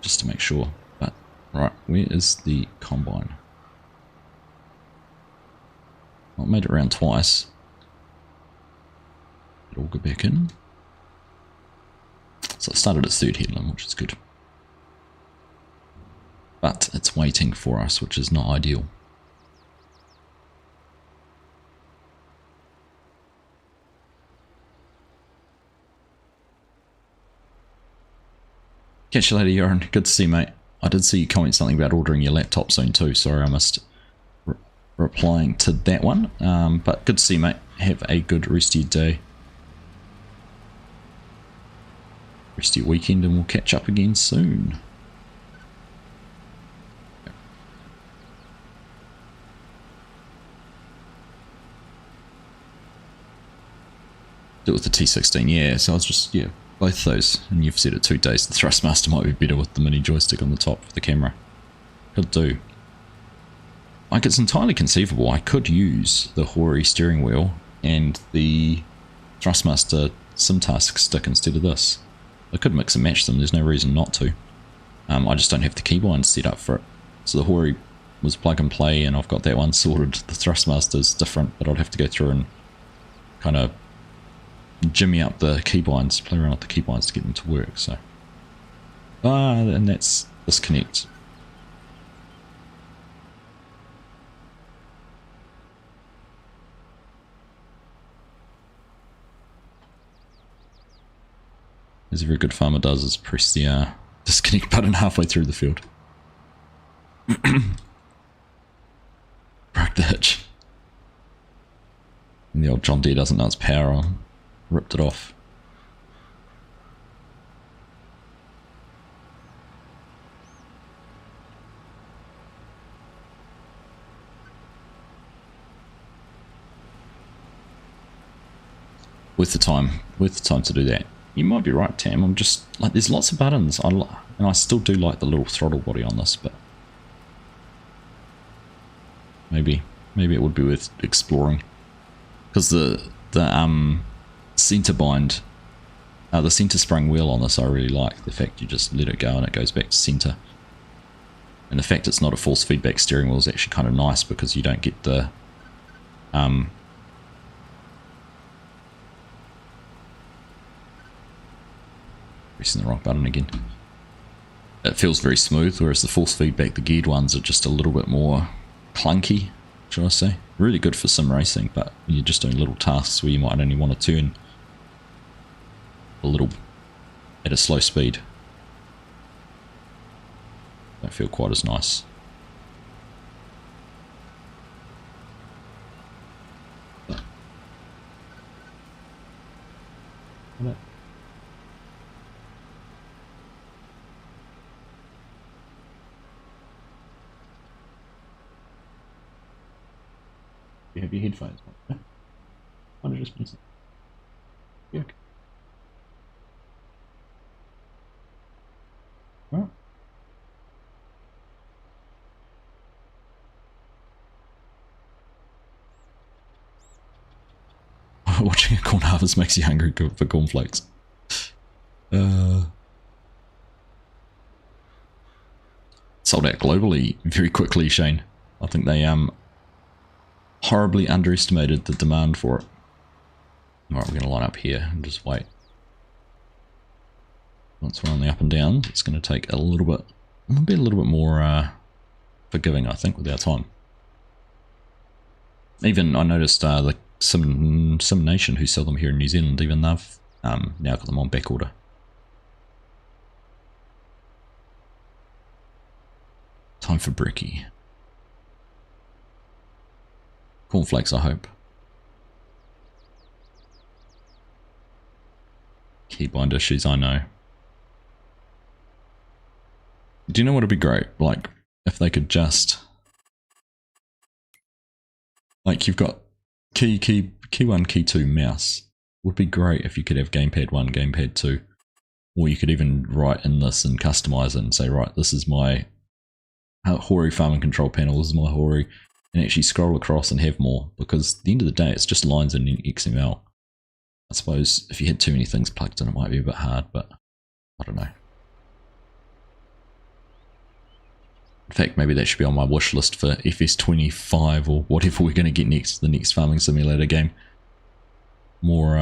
Just to make sure. But, right, where is the combine? Well, I made it around twice. It'll go back in. So it started at third headland, which is good. But it's waiting for us, which is not ideal. Catch you later, Joran. Good to see you, mate. I did see you comment something about ordering your laptop soon too. Sorry I missed replying to that one. But good to see you, mate. Have a good rest of your day. Rest of your weekend, and we'll catch up again soon. Do it with the T16, yeah. So I was just, yeah, both those. And you've said it 2 days. The Thrustmaster might be better with the mini joystick on the top for the camera. Could do. Like, it's entirely conceivable. I could use the Hori steering wheel and the Thrustmaster SimTask stick instead of this. I could mix and match them, there's no reason not to. I just don't have the keybind set up for it. So the Hori was plug and play and I've got that one sorted. The Thrustmaster's different, but I'd have to go through and kind of jimmy up the keybinds, play around with the keybinds to get them to work, so. And that's disconnect. As every good farmer does, is press the disconnect button halfway through the field. Broke the hitch. And the old John Deere doesn't know its power on. Ripped it off. With the time to do that. You might be right, Tam. I'm just like, there's lots of buttons. And I still do like the little throttle body on this, but maybe it would be worth exploring, because the center bind, the center spring wheel on this, I really like the fact you just let it go and it goes back to center, and the fact it's not a force feedback steering wheel is actually kind of nice because you don't get the pressing the wrong button again. It feels very smooth, whereas the force feedback, the geared ones, are just a little bit more clunky, should I say. Really good for sim racing, but when you're just doing little tasks where you might only want to turn a little at a slow speed, don't feel quite as nice. You have your headphones on. Might have just been something. Yeah, okay. Right. Watching a corn harvest makes you hungry for cornflakes. Sold out globally very quickly, Shane. I think they horribly underestimated the demand for it. Alright, we're going to line up here and just wait. Once we're on the up and down, it's going to take a little bit more forgiving, I think, with our time. Even I noticed some nation who sell them here in New Zealand, even they've now got them on back order. Time for brekkie. Cornflakes, I hope. Keybind issues, I know. Do you know what would be great? Like, if they could just... Like, you've got key 1, key 2 mouse. Would be great if you could have gamepad 1, gamepad 2. Or you could even write in this and customize it and say, right, this is my Hori farming control panel, this is my Hori, and actually scroll across and have more, because at the end of the day it's just lines in XML. I suppose if you had too many things plugged in it might be a bit hard, but I don't know. In fact, maybe that should be on my wish list for FS25 or whatever we're going to get next, the next farming simulator game. More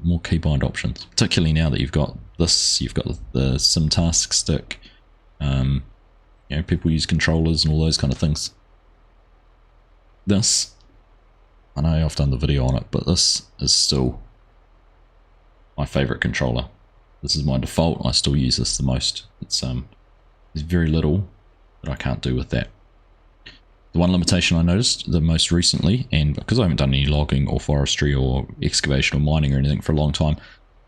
keybind options, particularly now that you've got this, you've got the sim task stick. You know, people use controllers and all those kind of things. This, I know I've done the video on it, but this is still my favorite controller. This is my default. I still use this the most. There's very little that I can't do with that. The one limitation I noticed the most recently, and because I haven't done any logging or forestry or excavation or mining or anything for a long time,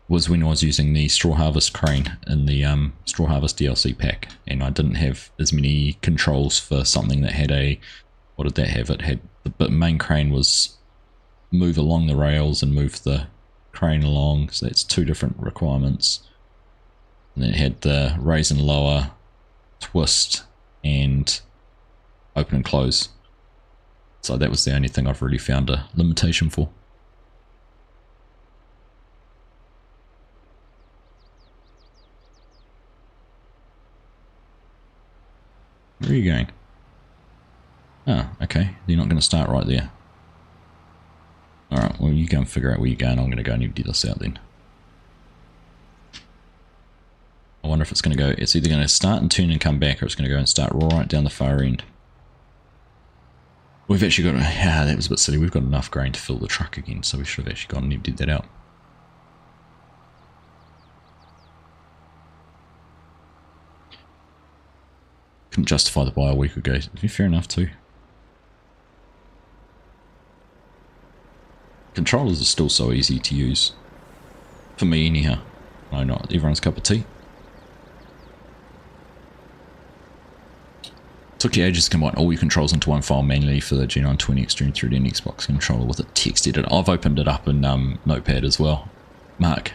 was when I was using the straw harvest crane in the straw harvest DLC pack, and I didn't have as many controls for something that had a, what did that have? It had the main crane was move along the rails and move the crane along, so that's 2 different requirements. And then it had the raise and lower, twist, and open and close. So that was the only thing I've really found a limitation for. Where are you going? Oh, okay. You're not going to start right there. Alright, well you go and figure out where you're going. I'm going to go and empty this out then. I wonder if it's going to go, it's either going to start and turn and come back, or it's going to go and start right down the far end. We've actually got, yeah, that was a bit silly. We've got enough grain to fill the truck again, so we should have actually gone and emptied that out. Couldn't justify the buy a week ago. Fair enough too. Controllers are still so easy to use. For me anyhow. I know not everyone's cup of tea. Took you ages to combine all your controls into one file manually for the G920 Extreme 3D and Xbox controller with a text editor. I've opened it up in Notepad as well. Mark,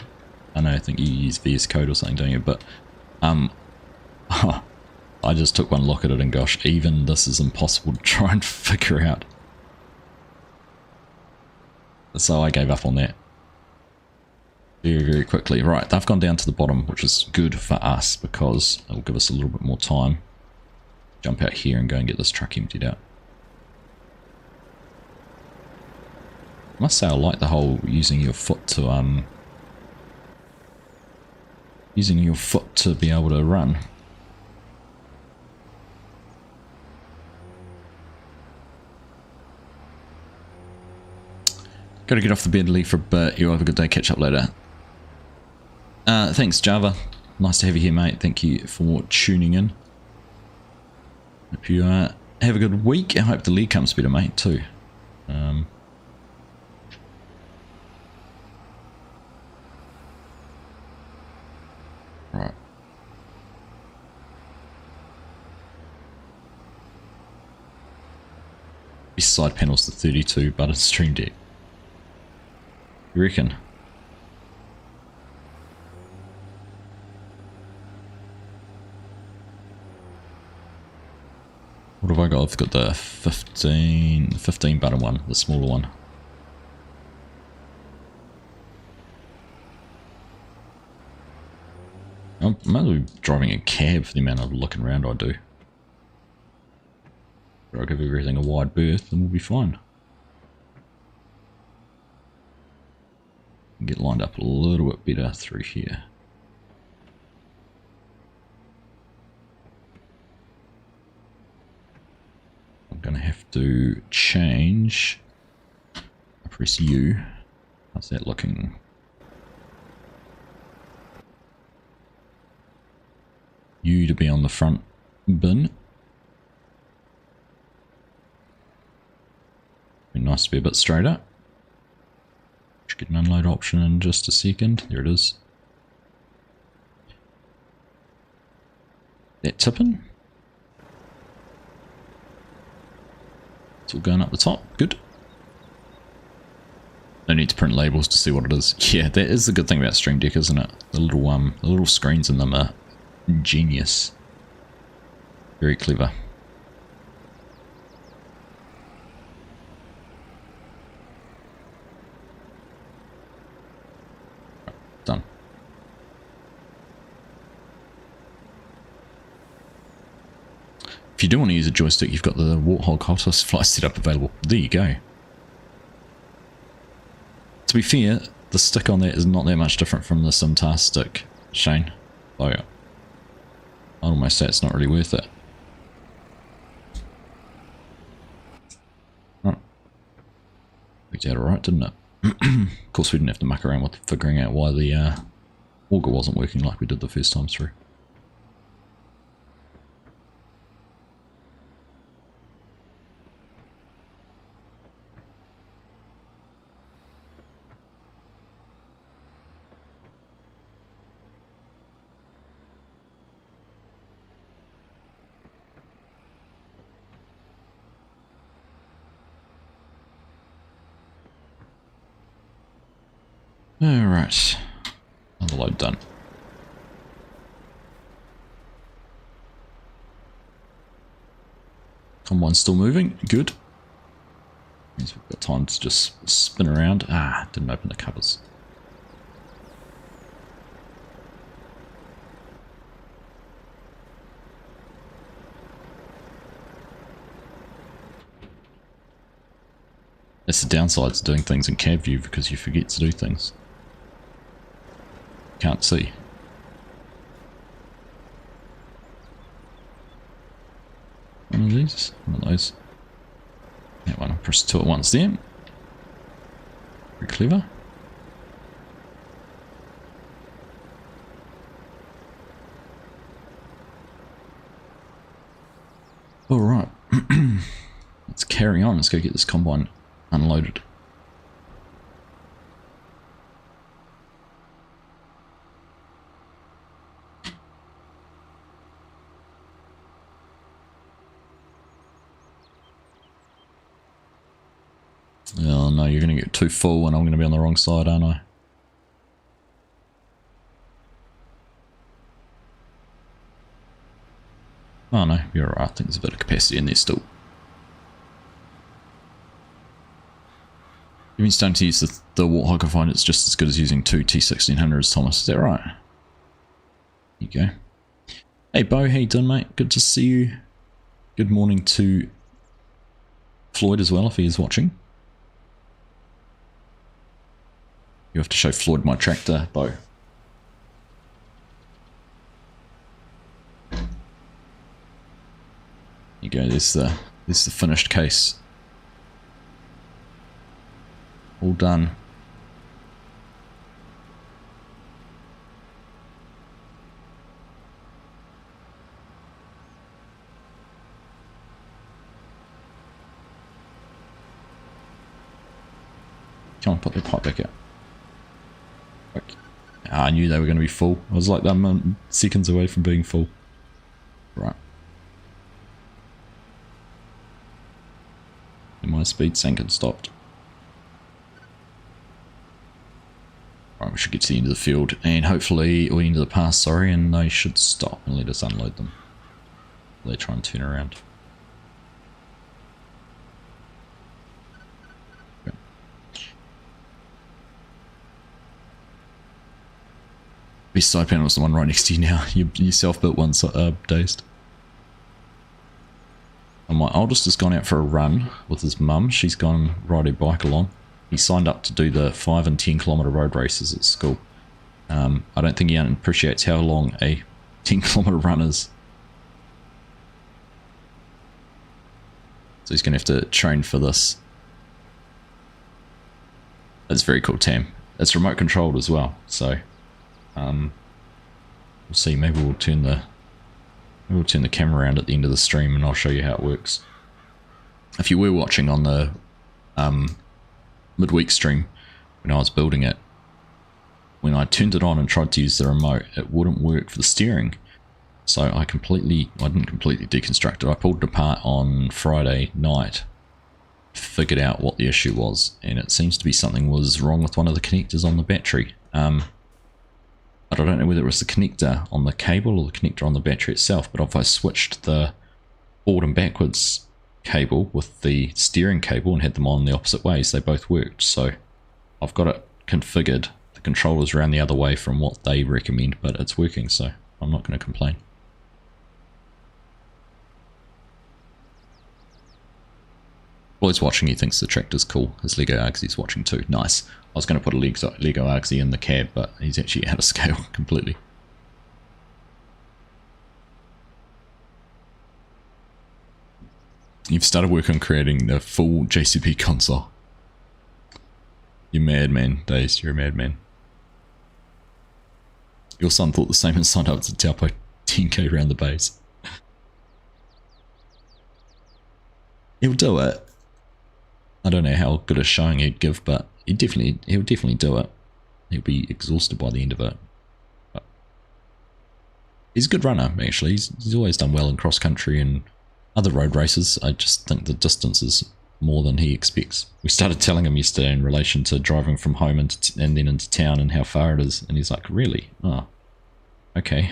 I know, I think you use VS Code or something, don't you? But I just took one look at it and gosh, even this is impossible to try and figure out. So I gave up on that very, very quickly. Right, they've gone down to the bottom, which is good for us because it'll give us a little bit more time. Jump out here and go and get this truck emptied out. I must say I like the whole using your foot to be able to run. Gotta get off the bed, leave for a bit. You have a good day, catch up later. Thanks Java, nice to have you here mate, thank you for tuning in. Hope you have a good week. I hope the lead comes better, mate, too. Right. These side panels to 32, but it's Stream Deck. You reckon? What have I got? I've got the 15 button one, the smaller one. I might as well be driving a cab for the amount of looking around I do. I'll give everything a wide berth and we'll be fine. Get lined up a little bit better through here. I'm going to have to change. I press U. How's that looking? U to be on the front bin. Be nice to be a bit straighter. Should get an unload option in just a second. There it is. That tipping. It's all going up the top. Good. No need to print labels to see what it is. Yeah, that is the good thing about Stream Deck, isn't it? The little screens in them are genius. Very clever. Done. If you do want to use a joystick, you've got the Warthog Hotos Fly setup available. There you go. To be fair, the stick on there is not that much different from the Simtar stick, Shane. So I'd almost say it's not really worth it. Oh. Worked out alright, didn't it? Of course we didn't have to muck around with figuring out why the auger wasn't working like we did the first time through. Alright, another load done. Combine's still moving, good. Means we've got time to just spin around. Ah, didn't open the covers. That's the downside to doing things in cab view because you forget to do things. Can't see. One of these, one of those. That one, I'll press 2 at once there. Very clever. Alright. Let's carry on. Let's go get this combine unloaded. Oh no, you're going to get too full and I'm going to be on the wrong side, aren't I? Oh no, you're alright. I think there's a bit of capacity in there still. You mean starting to use the Warthog, I find it's just as good as using 2 T1600s, Thomas. Is that right? There you go. Hey Bo, how you doing, mate? Good to see you. Good morning to Floyd as well, if he is watching. You have to show Floyd my tractor, Bo. There you go, there's the finished case. All done. Come on, put that pipe back out. Okay. I knew they were going to be full. I was like seconds away from being full. Right. And my speed sank and stopped. Right, we should get to the end of the field and hopefully, or end of the pass, sorry, and they should stop and let us unload them. They try and turn around. Okay. Best side panel is the one right next to you now. You self-built one, Dazed. And my oldest has gone out for a run with his mum. She's gone ride her bike along. He signed up to do the 5 and 10 kilometre road races at school. I don't think he appreciates how long a 10 kilometre run is. So he's going to have to train for this. That's very cool, Tam. It's remote controlled as well, so we'll see. Maybe we'll turn the camera around at the end of the stream and I'll show you how it works. If you were watching on the midweek stream when I was building it, when I turned it on and tried to use the remote, it wouldn't work for the steering. So I didn't completely deconstruct it. I pulled it apart on Friday night, figured out what the issue was, and it seems to be something was wrong with one of the connectors on the battery. But I don't know whether it was the connector on the cable or the connector on the battery itself, but if I switched the forward and backwards cable with the steering cable and had them on the opposite ways, they both worked. So I've got it configured. The controller's around the other way from what they recommend, but it's working, so I'm not going to complain. While he's watching, he thinks the tractor's cool. His Lego Argsy's watching too. Nice. I was going to put a Lego Argsy in the cab, but he's actually out of scale completely. You've started work on creating the full JCB console. You're mad, man, Daze. You're a madman. Your son thought the same and signed up to Taupo 10k around the base. He'll do it. I don't know how good a showing he'd give, but he'll definitely do it. He'll be exhausted by the end of it. But he's a good runner, actually. He's always done well in cross country and other road races. I just think the distance is more than he expects. We started telling him yesterday in relation to driving from home and then into town and how far it is, and he's like, really? Oh, okay.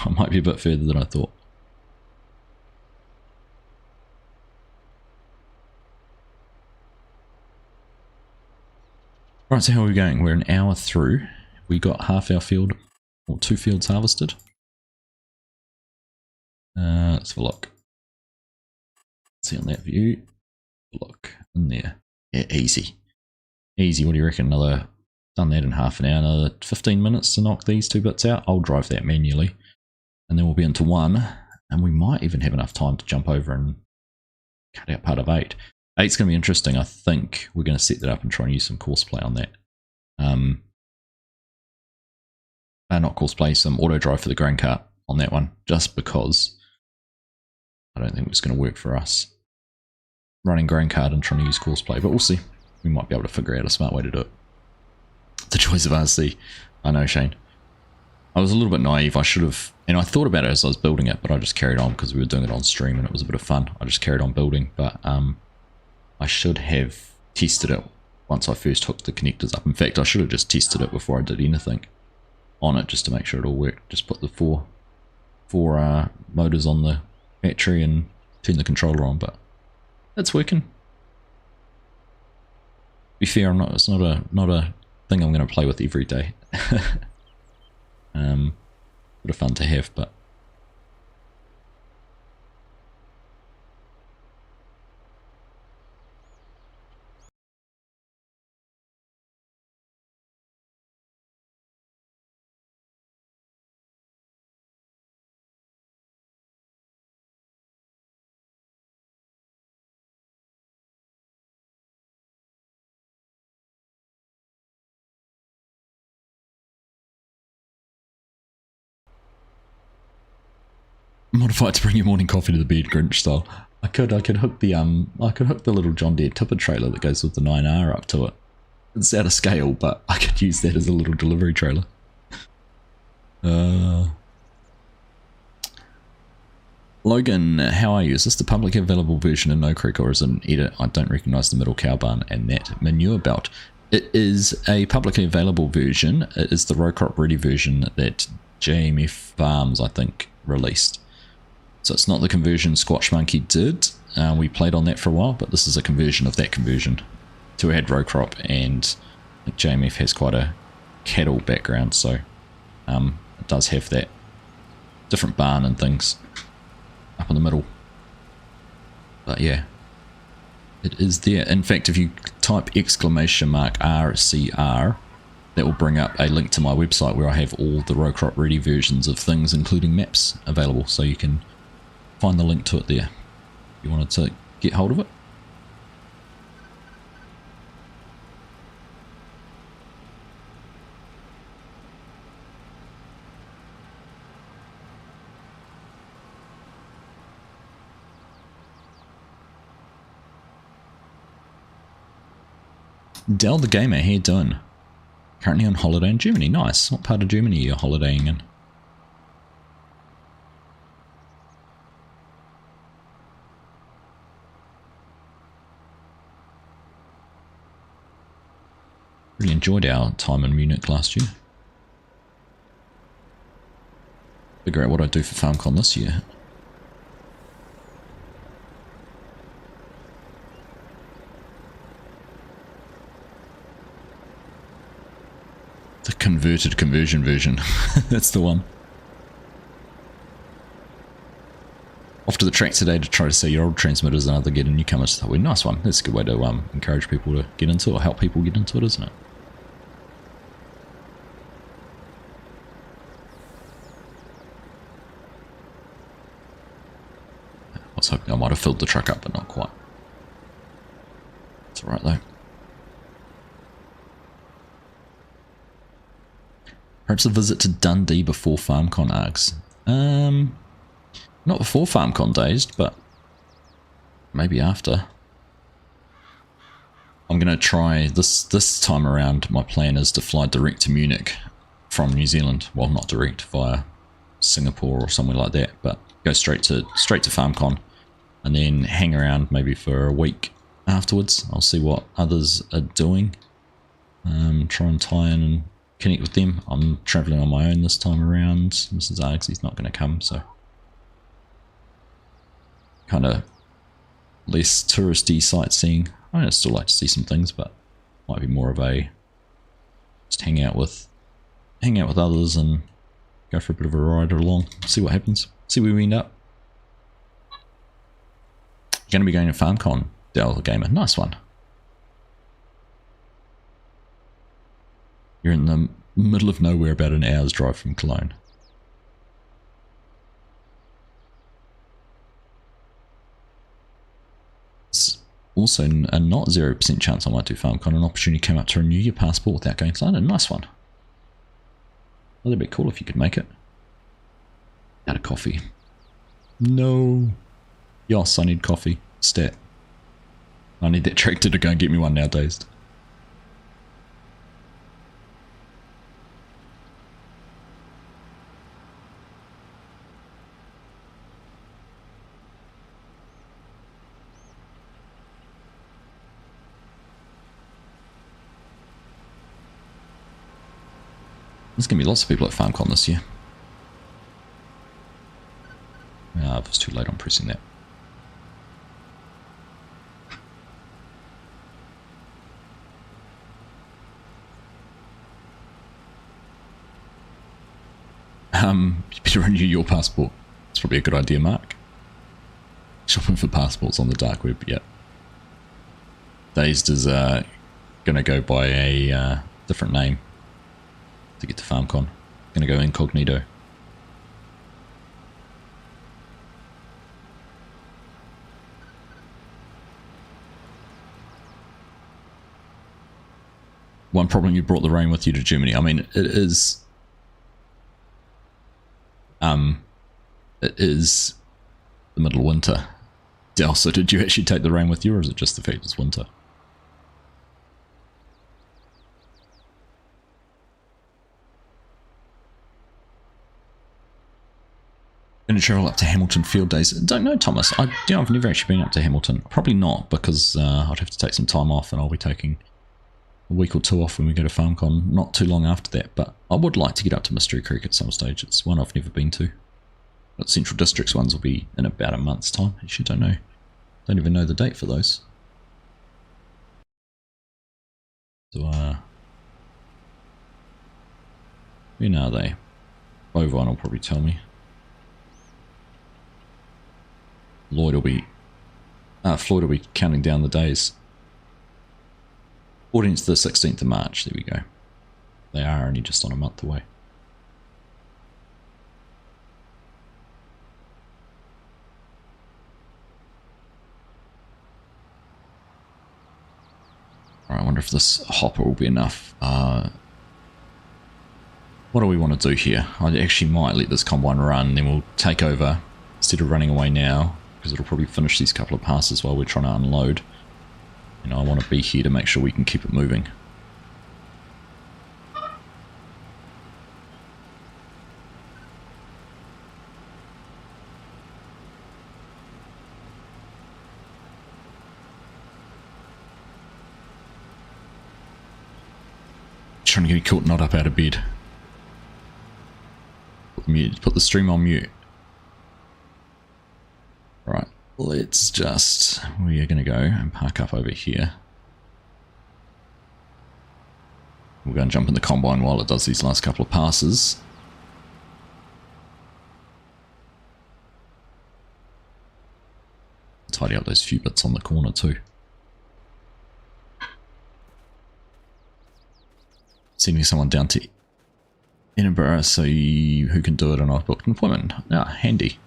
I might be a bit further than I thought. Right, so how are we going? We're an hour through. We got half our field, or 2 fields harvested. Let's have a look. See on that view. Look in there. Yeah, easy. Easy. What do you reckon? Done that in half an hour. Another 15 minutes to knock these 2 bits out. I'll drive that manually. And then we'll be into 1. And we might even have enough time to jump over and cut out part of 8. 8's going to be interesting. I think we're going to set that up and try and use some course play on that. Not course play, some auto drive for the grain cart on that one, just because I don't think it's going to work for us running grain cart and trying to use course play, but we'll see. We might be able to figure out a smart way to do it. The choice of RC. I know, Shane. I was a little bit naive. I should have, and I thought about it as I was building it, but I just carried on because we were doing it on stream and it was a bit of fun. I just carried on building, but I should have tested it once I first hooked the connectors up. In fact, I should have just tested it before I did anything on it, just to make sure it all worked. Just put the four motors on the battery and turn the controller on, but it's working. To be fair, it's not a thing I'm going to play with every day. Bit of fun to have, but modify it to bring your morning coffee to the bed, Grinch style. I could hook the little John Deere tipper trailer that goes with the 9R up to it. It's out of scale, but I could use that as a little delivery trailer. Logan, how are you? Is this the publicly available version in No Creek, or is it an edit? I don't recognise the middle cow barn and that manure belt. It is a publicly available version. It is the RowCrop ready version that JMF Farms, I think, released. So it's not the conversion Squatch Monkey did. We played on that for a while, but this is a conversion of that conversion to add RowCrop, and I think JMF has quite a cattle background, so it does have that different barn and things up in the middle. But yeah, it is there. In fact, if you type !RCR, that will bring up a link to my website where I have all the RowCrop ready versions of things, including maps, available, so you can find the link to it there if you wanted to get hold of it. Dell the Gamer, how you doing? Currently on holiday in Germany. Nice. What part of Germany are you holidaying in? Really enjoyed our time in Munich last year. Figure out what I do for FarmCon this year. The converted conversion version. That's the one. Off to the track today to try to sell your old transmitters and other getting newcomers. That would be a nice one. That's a good way to encourage people to get into it, or help people get into it, isn't it? I was hoping I might have filled the truck up, but not quite. It's alright though. Perhaps a visit to Dundee before FarmCon, Args. Not before FarmCon days, but maybe after. I'm going to try this time around. My plan is to fly direct to Munich from New Zealand. Well, not direct, via Singapore or somewhere like that, but go straight to FarmCon and then hang around maybe for a week afterwards. I'll see what others are doing. Try and tie in and connect with them. I'm travelling on my own this time around. Mrs. Argsy's not going to come, so kind of less touristy sightseeing. I mean, I'd still like to see some things, but might be more of a just hang out with others and go for a bit of a ride along. See what happens. See where we end up. You're going to be going to FarmCon, Dell the Gamer. Nice one. You're in the middle of nowhere, about an hour's drive from Cologne. It's also a not 0% chance I might do FarmCon. An opportunity came up to renew your passport without going to London. Nice one. Well, that'd be cool if you could make it. Out of coffee. No. Yes, I need coffee. Stat. I need that tractor to go and get me one nowadays. There's going to be lots of people at FarmCon this year. I was too late on pressing that. You better renew your passport. It's probably a good idea, Mark. Shopping for passports on the dark web, yeah. Dazed is going to go by a different name to get to FarmCon. Going to go incognito. One problem, you brought the rain with you to Germany. I mean, it is the middle of winter. Del, so did you actually take the rain with you, or is it just the fact it's winter? Going to travel up to Hamilton field days. Don't know, Thomas. I've never actually been up to Hamilton. Probably not, because I'd have to take some time off, and I'll be taking a week or two off when we go to FarmCon. Not too long after that, but I would like to get up to Mystery Creek at some stage. It's one I've never been to. But Central Districts ones will be in about a month's time. Actually, don't even know the date for those. So, when are they? Bovine will probably tell me. Floyd will be counting down the days. 14th to the 16th of March, there we go. They are only just on a month away. Alright, I wonder if this hopper will be enough. What do we want to do here? I actually might let this combine run, then we'll take over instead of running away now, because it'll probably finish these couple of passes while we're trying to unload. And I want to be here to make sure we can keep it moving. Trying to get me caught not up out of bed. Put the stream on mute. Right, let's just, we are going to go and park up over here. We'll go and jump in the combine while it does these last couple of passes. Tidy up those few bits on the corner too. Sending someone down to Edinburgh, so who can do it, and I've booked an appointment. Ah, handy.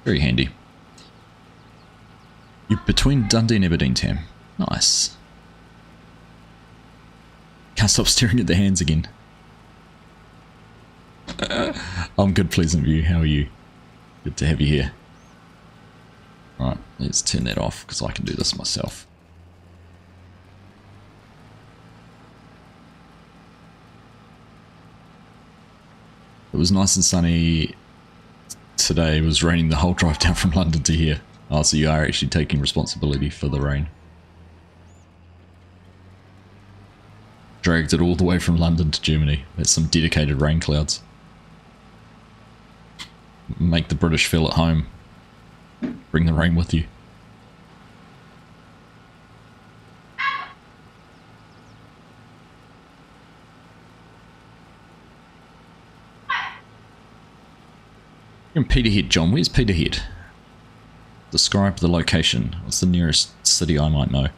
Very handy. You're between Dundee and Aberdeen, Tam. Nice. Can't stop staring at the hands again. I'm good, Pleasant View. How are you? Good to have you here. Right, let's turn that off because I can do this myself. It was nice and sunny today. It was raining the whole drive down from London to here. Oh, so you are actually taking responsibility for the rain. Dragged it all the way from London to Germany. That's some dedicated rain clouds. Make the British feel at home. Bring the rain with you. You're in Peterhead, John. Where's Peterhead? Describe the location. What's the nearest city I might know?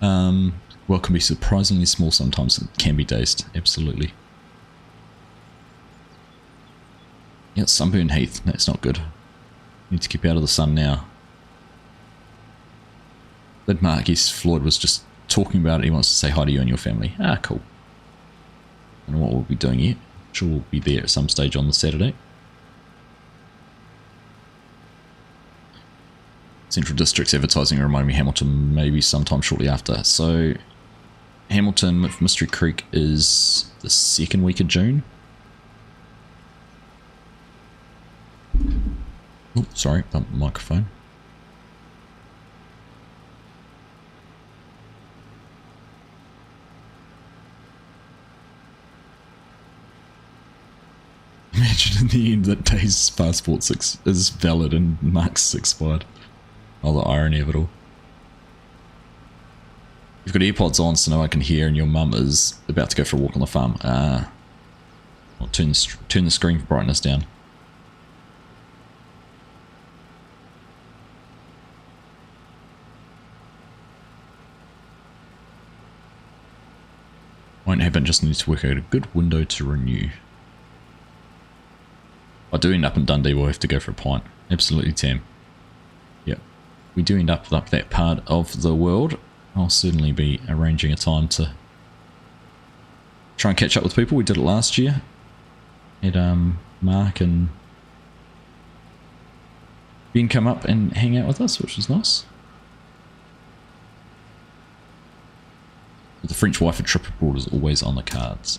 Well, it can be surprisingly small sometimes. It can be dazed. Absolutely. Yeah, Sunburn Heath. That's not good. Need to keep out of the sun now. That Mark, yes, Floyd was just talking about it. He wants to say hi to you and your family. Ah, cool. I don't know what we'll be doing yet. I'm sure we'll be there at some stage on the Saturday. Central District's advertising reminded me Hamilton maybe sometime shortly after. So Hamilton with Mystery Creek is the second week of June. Oh, sorry, bumped the microphone. Imagine in the end that Dave's passport is valid and Mark's expired. Oh, the irony of it all. You've got AirPods on so no one can hear, and your mum is about to go for a walk on the farm. I'll turn the screen brightness down. Won't happen, just need to work out a good window to renew. If I do end up in Dundee, we'll have to go for a pint. Absolutely, Tam. Yep. We do end up that part of the world. I'll certainly be arranging a time to try and catch up with people. We did it last year. Had Mark and Ben come up and hang out with us, which was nice. But the French wife trip abroad is always on the cards.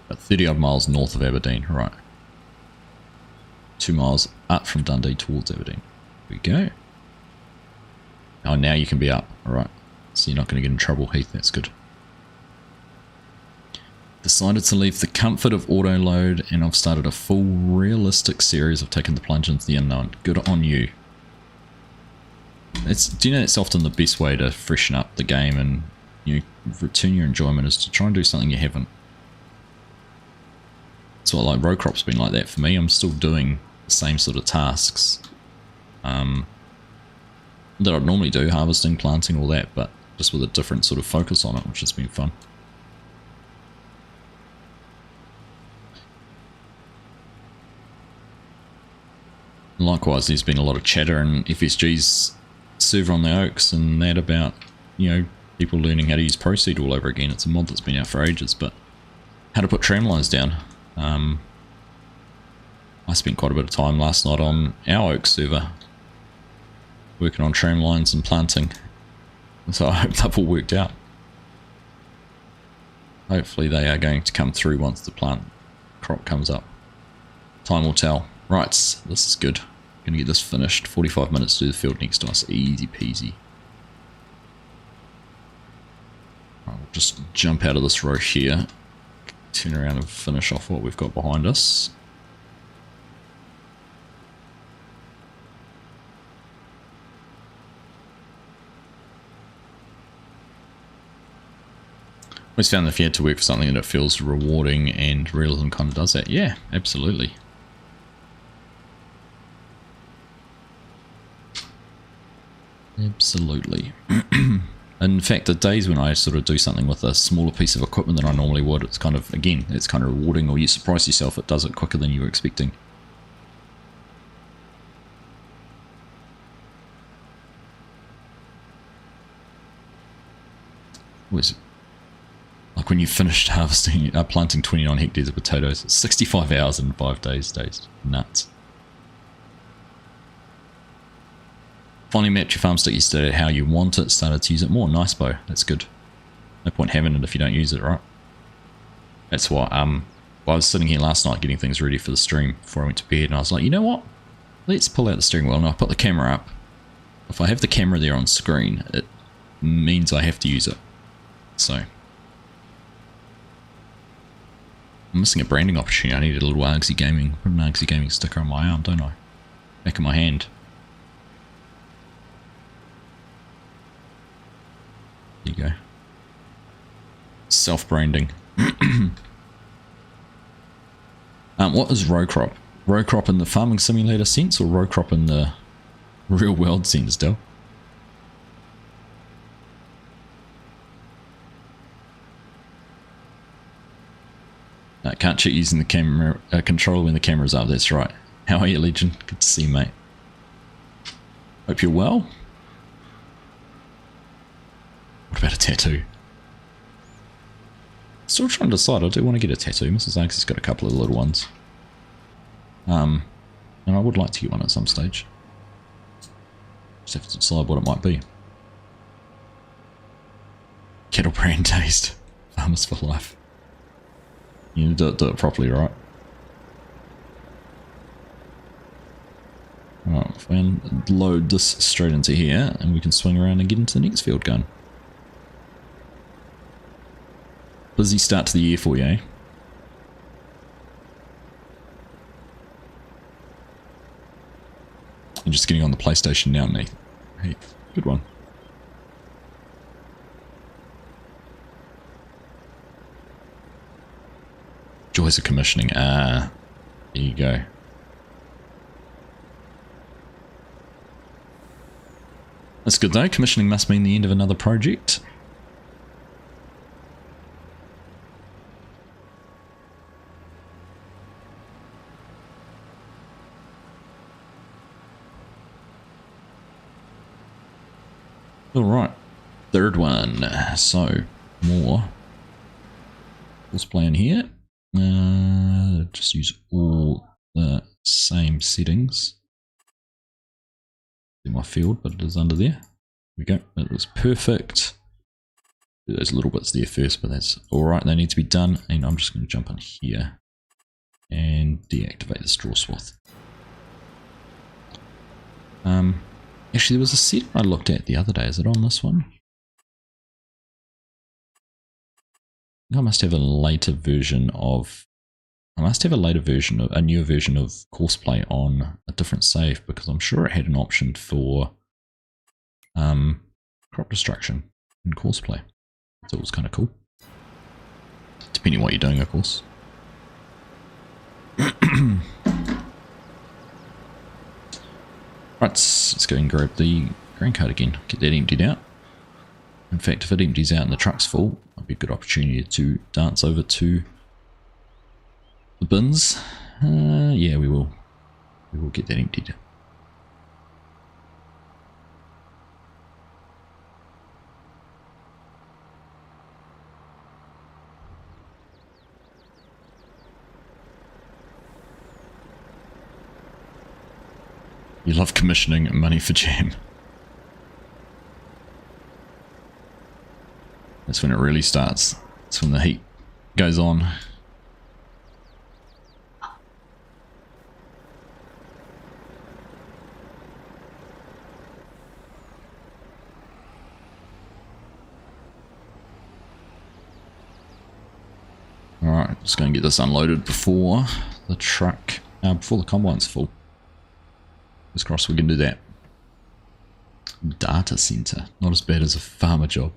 About 30 odd miles north of Aberdeen, right. 2 miles up from Dundee towards Aberdeen. There we go. Oh, now you can be up, alright. So you're not going to get in trouble, Heath, that's good. Decided to leave the comfort of auto load, and I've started a full realistic series of taking the plunge into the unknown. Good on you. Do you know that's often the best way to freshen up the game and return your enjoyment is to try and do something you haven't. So like RowCrop's been like that for me. I'm still doing the same sort of tasks that I'd normally do, harvesting, planting, all that, but just with a different sort of focus on it, which has been fun. Likewise, there's been a lot of chatter in FSG's server on the Oaks and that about, people learning how to use Proceed all over again. It's a mod that's been out for ages, but how to put tram lines down. I spent quite a bit of time last night on our Oaks server working on tram lines and planting. So I hope that all worked out. Hopefully they are going to come through once the plant crop comes up. Time will tell. Right, this is good. Gonna get this finished. 45 minutes to do the field next to us. Easy peasy. Right, we'll just jump out of this row here. Turn around and finish off what we've got behind us. Always found that if you had to work for something that feels rewarding and realism kind of does that. Yeah, absolutely. Absolutely. In fact, the days when I sort of do something with a smaller piece of equipment than I normally would, it's kind of, again, it's kind of rewarding, or you surprise yourself, it does it quicker than you were expecting. Always, like when you finished harvesting, planting 29 hectares of potatoes, 65 hours in 5 days, nuts. Finally mapped your farm stick yesterday how you want it, started to use it more. Nice, Bo, that's good. No point having it if you don't use it, right? That's why I was sitting here last night getting things ready for the stream before I went to bed, and I was like, you know what? Let's pull out the steering wheel, and I put the camera up. If I have the camera there on screen, it means I have to use it. So I'm missing a branding opportunity. I need a little Argsy Gaming, put an Argsy Gaming sticker on my arm, don't I? Back of my hand. There you go. Self-branding. What is RowCrop? RowCrop in the farming simulator sense, or RowCrop in the real world sense, Del? Can't cheat using the camera controller when the camera's up, that's right. How are you, Legend? Good to see you, mate. Hope you're well. What about a tattoo? Still trying to decide. I do want to get a tattoo. Mrs. Argsy's got a couple of little ones. And I would like to get one at some stage. Just have to decide what it might be. Kettle brand taste. Farmers for life. You do it properly, right? Alright, and load this straight into here, and we can swing around and get into the next field gun. Busy start to the year for you, eh? I'm just getting on the PlayStation now, Nate. Hey, good one. Joys of commissioning. Ah, there you go. That's good though. Commissioning must mean the end of another project. Alright, third one. So, more. Let's play in here. Just use all the same settings. In my field, but it is under there. There we go. It was perfect. Do those little bits there first, but that's alright. They need to be done. And I'm just going to jump on here and deactivate the straw swath. Actually, there was a set I looked at the other day. Is it on this one? I must have a later version of. I must have a newer version of Courseplay on a different save, because I'm sure it had an option for crop destruction in Courseplay. So it was kind of cool. Depending on what you're doing, of course. Right, let's go and grab the grain cart again. Get that emptied out. In fact, if it empties out and the truck's full, it'll be a good opportunity to dance over to the bins. Yeah, we will get that emptied. You love commissioning and money for jam. That's when it really starts. That's when the heat goes on. Alright, just going to get this unloaded before the truck, before the combine's full. Let's cross, we can do that. Data center, not as bad as a farmer job.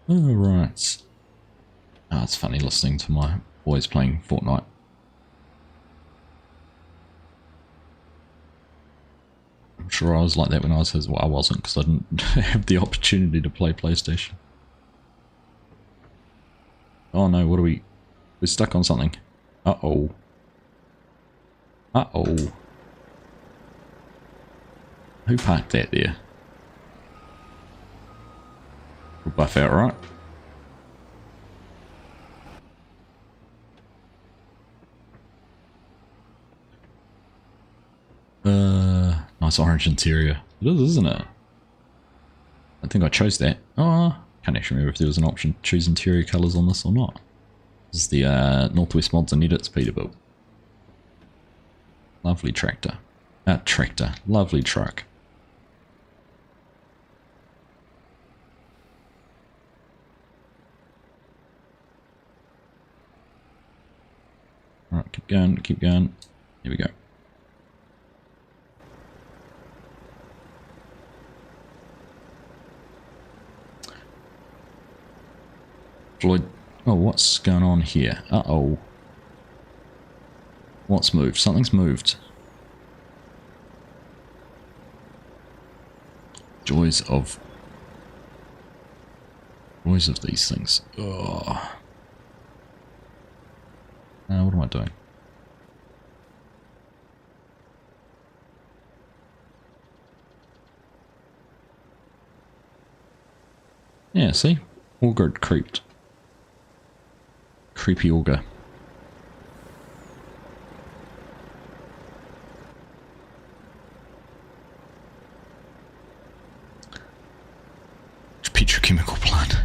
Alright. Ah, it's funny listening to my boys playing Fortnite. I'm sure I was like that when I was his. Well, I wasn't, because I didn't have the opportunity to play PlayStation. Oh no, what are we... We're stuck on something. Uh-oh. Uh-oh. Who parked that there? We'll buff out, right? Nice orange interior. It is, isn't it? I think I chose that. Oh, can't actually remember if there was an option to choose interior colours on this or not. This is the Northwest Mods and Edits Peterbilt. Lovely tractor. Tractor. Lovely truck. Alright, keep going, keep going. Here we go. Floyd, oh, what's going on here? Uh-oh. What's moved? Something's moved. Joys of these things. Oh. What am I doing? Yeah, see? Auger creeped. Creepy auger. Petrochemical plant.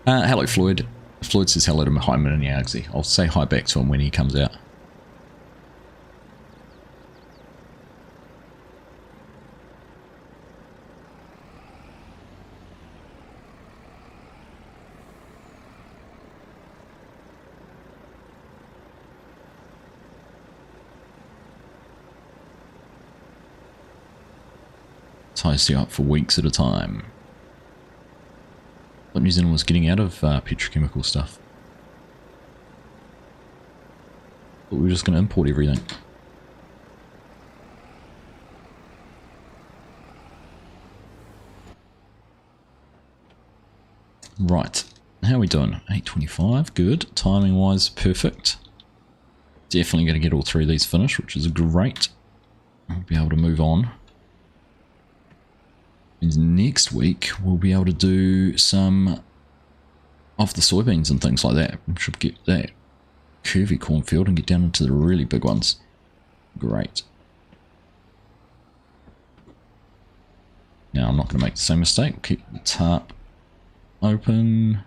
Hello, Floyd. Floyd says hello to Hyman and Argsy. I'll say hi back to him when he comes out. Ties you up for weeks at a time. But New Zealand was getting out of petrochemical stuff. But we were just going to import everything. Right, how are we doing? 8:25, good. Timing wise, perfect. Definitely going to get all 3 of these finished, which is great. I'll be able to move on. And next week, we'll be able to do some of the soybeans and things like that. We should get that curvy cornfield and get down into the really big ones. Great. Now, I'm not going to make the same mistake. We'll keep the tarp open.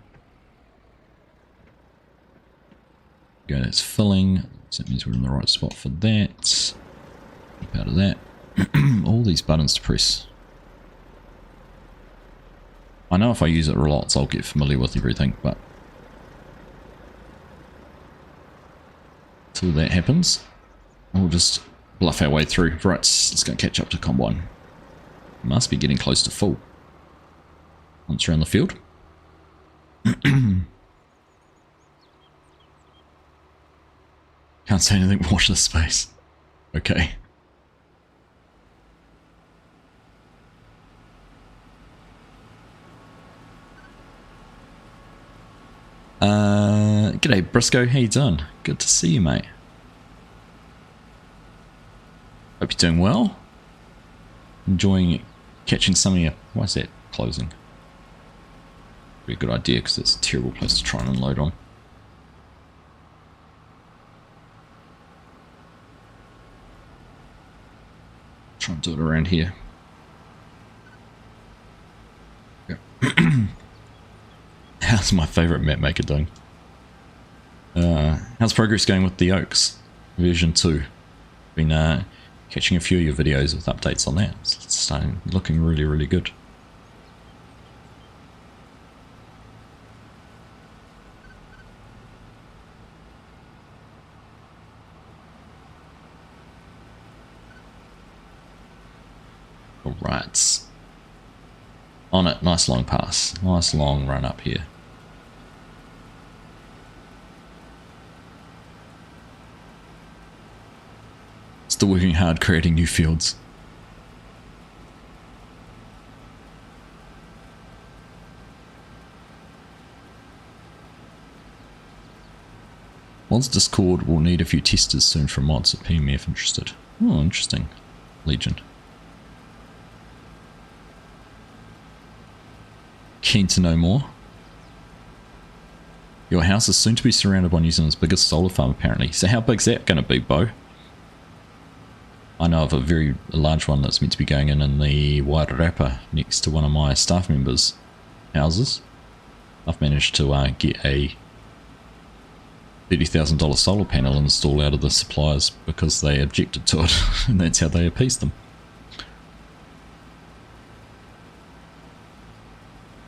Go, that's filling. So that means we're in the right spot for that. Keep out of that. All these buttons to press. I know if I use it a lot, I'll get familiar with everything, but until that happens, we'll just bluff our way through. Right, let's go catch up to Combine. Must be getting close to full. Once around the field. Can't say anything, watch this space. Okay. G'day Briscoe, how you doing? Good to see you, mate. Hope you're doing well. Enjoying catching some of your... Why is that closing? Pretty good idea, because it's a terrible place to try and unload on. Try and do it around here. Yeah. How's my favourite map maker doing? How's progress going with the Oaks version 2? Been catching a few of your videos with updates on that. It's starting looking really, really good. Alright. On it, nice long pass. Nice long run up here. Still working hard creating new fields. Mods Discord will need a few testers soon for mods at PM if interested. Oh, interesting. Legion. Keen to know more? Your house is soon to be surrounded by New Zealand's biggest solar farm apparently. So how big's that going to be, Bo? I know of a very large one that's meant to be going in the Wairarapa next to one of my staff members' houses. I've managed to get a $30,000 solar panel installed out of the suppliers because they objected to it, and that's how they appeased them.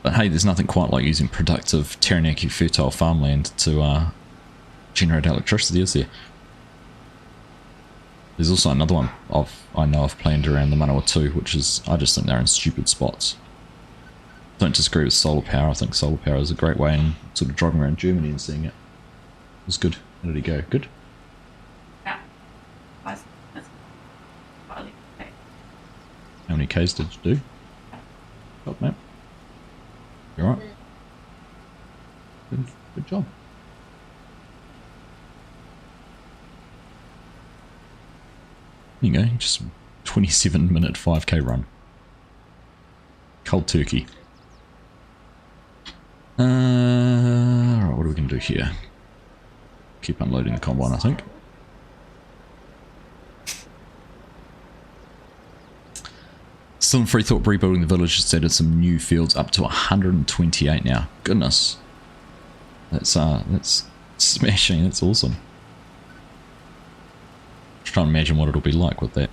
But hey, there's nothing quite like using productive Taranaki fertile farmland to generate electricity, is there? There's also another one I know I've planned around the Manawatu, which is, I just think they're in stupid spots. Don't disagree with solar power. I think solar power is a great way, and sort of driving around Germany and seeing it. It was good. How did he go? Good? Yeah. How many Ks did you do? Oh, mate. You alright? Good job. There you go, just 27-minute 5k run. Cold turkey. Alright, what are we going to do here? Keep unloading the combine, I think. Still in free thought, rebuilding the village has added some new fields up to 128 now. Goodness. That's smashing, that's awesome. Just trying to imagine what it'll be like with that.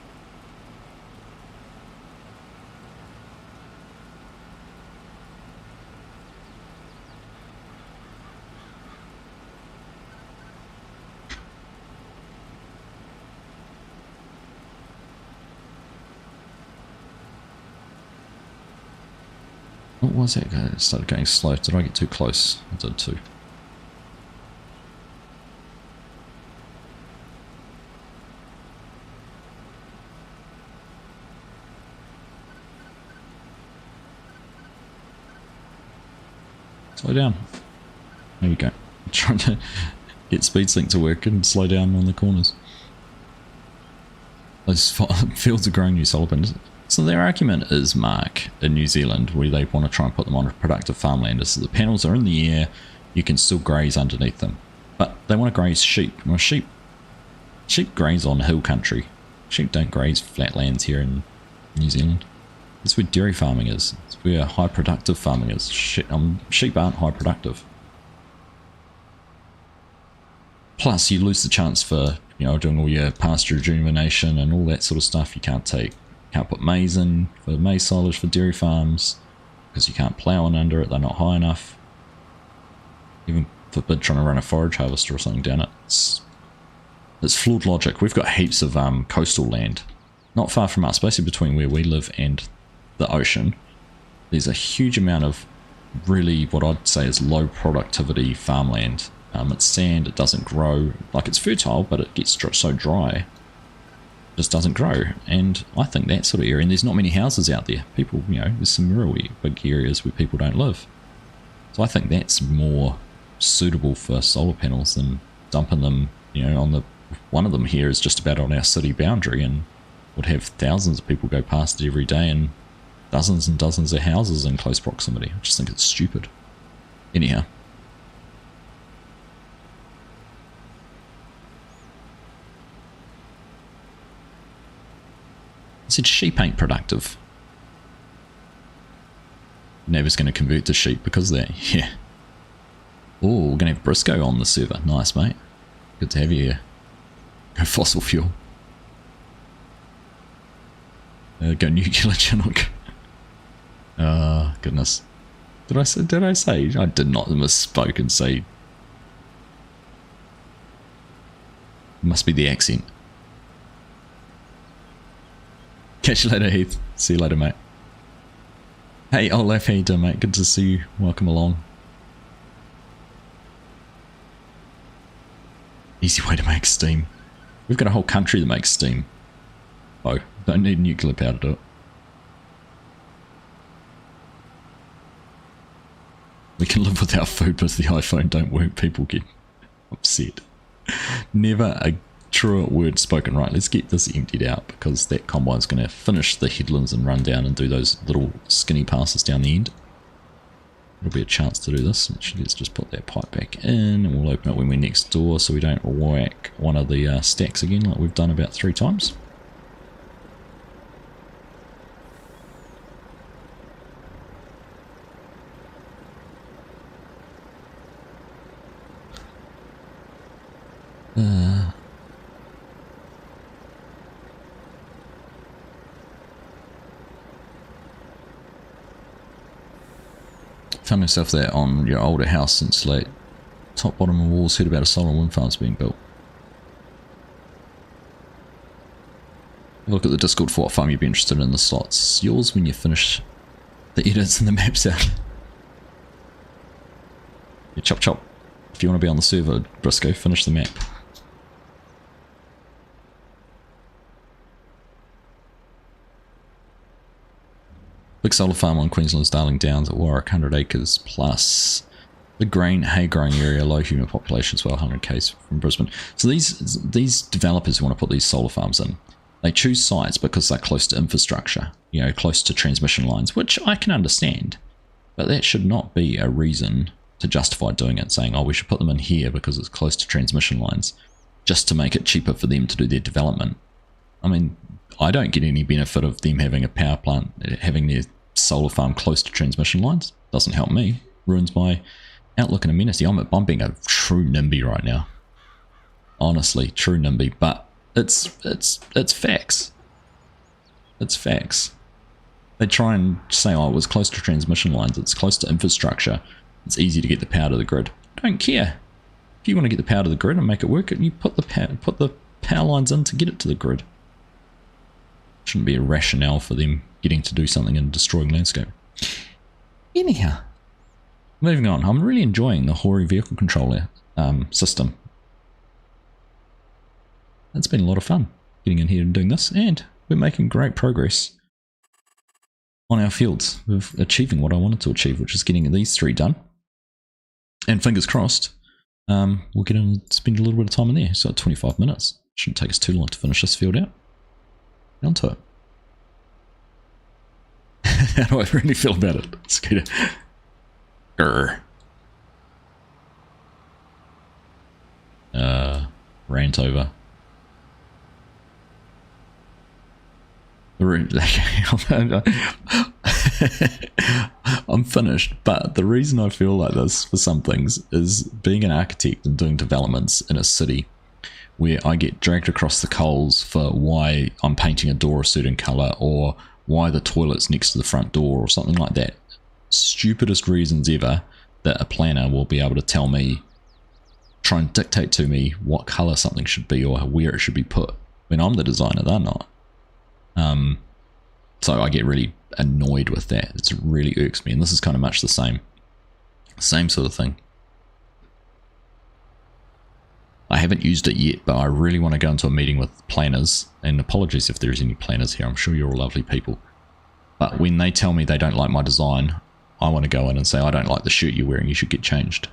What was that? It started going slow. Did I get too close? I did too. Slow down. There you go. I'm trying to get speed sync to work and slow down on the corners. Those fields are growing new solar panels. So their argument is, Mark, in New Zealand, where they want to try and put them on productive farmland, is that the panels are in the air, you can still graze underneath them. But they want to graze sheep. Well, sheep graze on hill country. Sheep don't graze flatlands here in New Zealand. That's where dairy farming is. It's where high productive farming is. Sheep aren't high productive. Plus, you lose the chance for, you know, doing all your pasture rejuvenation and all that sort of stuff. You can't put maize in for maize silage for dairy farms because you can't plough in under it. They're not high enough. Even forbid trying to run a forage harvester or something down it. It's flawed logic. We've got heaps of coastal land not far from us, basically between where we live and the ocean. There's a huge amount of really what I'd say is low productivity farmland. It's sand, it doesn't grow, like it's fertile, but it gets so dry, it just doesn't grow. And I think that sort of area, and there's not many houses out there. People, you know, there's some really big areas where people don't live. So I think that's more suitable for solar panels than dumping them, you know, on the, one of them here is just about on our city boundary and would have thousands of people go past it every day and dozens of houses in close proximity. I just think it's stupid. Anyhow. I said sheep ain't productive. Never's going to convert to sheep because of that. Yeah. Oh, we're going to have Briscoe on the server. Nice, mate. Good to have you here. Go fossil fuel. Go nuclear chinook. Oh, goodness. Did I say? I did not misspoke and say. It must be the accent. Catch you later, Heath. See you later, mate. Hey, Olaf, how you doing, mate? Good to see you. Welcome along. Easy way to make steam. We've got a whole country that makes steam. Oh, don't need nuclear power to do it. We can live without food, but if the iPhone don't work, people get upset. Never a truer word spoken. Right, let's get this emptied out because that combine's going to finish the headlands and run down and do those little skinny passes down the end. It'll be a chance to do this. Actually, let's just put that pipe back in and we'll open it when we're next door so we don't whack one of the stacks again like we've done about 3 times. Found myself there on your older house since late. Top, bottom and walls, heard about a solar and wind farms being built. Look at the Discord for what farm you'd be interested in the slots. Yours when you finish the edits and the maps out. Yeah, chop chop. If you want to be on the server, Briscoe, finish the map. Big solar farm on Queensland's Darling Downs at Warwick, 100 acres plus. The grain hay growing area, low human population as well, 100 k's from Brisbane. So these developers who want to put these solar farms in, they choose sites because they're close to infrastructure, you know, close to transmission lines, which I can understand. But that should not be a reason to justify doing it, saying, oh, we should put them in here because it's close to transmission lines, just to make it cheaper for them to do their development. I mean, I don't get any benefit of them having a power plant, having their solar farm close to transmission lines. Doesn't help me. Ruins my outlook and amenity. I'm being a true NIMBY right now. Honestly, true NIMBY. But it's facts. It's facts. They try and say, oh, it was close to transmission lines. It's close to infrastructure. It's easy to get the power to the grid. I don't care. If you want to get the power to the grid and make it work, you put the power lines in to get it to the grid. Shouldn't be a rationale for them getting to do something and destroying landscape. Anyhow, moving on. I'm really enjoying the Hori vehicle controller system. It's been a lot of fun getting in here and doing this, and we're making great progress on our fields of achieving what I wanted to achieve, which is getting these 3 done. And fingers crossed, we'll get in and spend a little bit of time in there. So 25 minutes. Shouldn't take us too long to finish this field out. On to it. How do I really feel about it, Scooter? Grr. Rant over. I'm finished, but the reason I feel like this for some things is being an architect and doing developments in a city where I get dragged across the coals for why I'm painting a door a certain colour or why the toilet's next to the front door or something like that. Stupidest reasons ever that a planner will be able to tell me, try and dictate to me what colour something should be or where it should be put. When I'm the designer, they're not. So I get really annoyed with that. It really irks me, and this is kind of much the same sort of thing. I haven't used it yet, but I really want to go into a meeting with planners, and apologies if there's any planners here, I'm sure you're all lovely people. But when they tell me they don't like my design, I want to go in and say, I don't like the shirt you're wearing, you should get changed.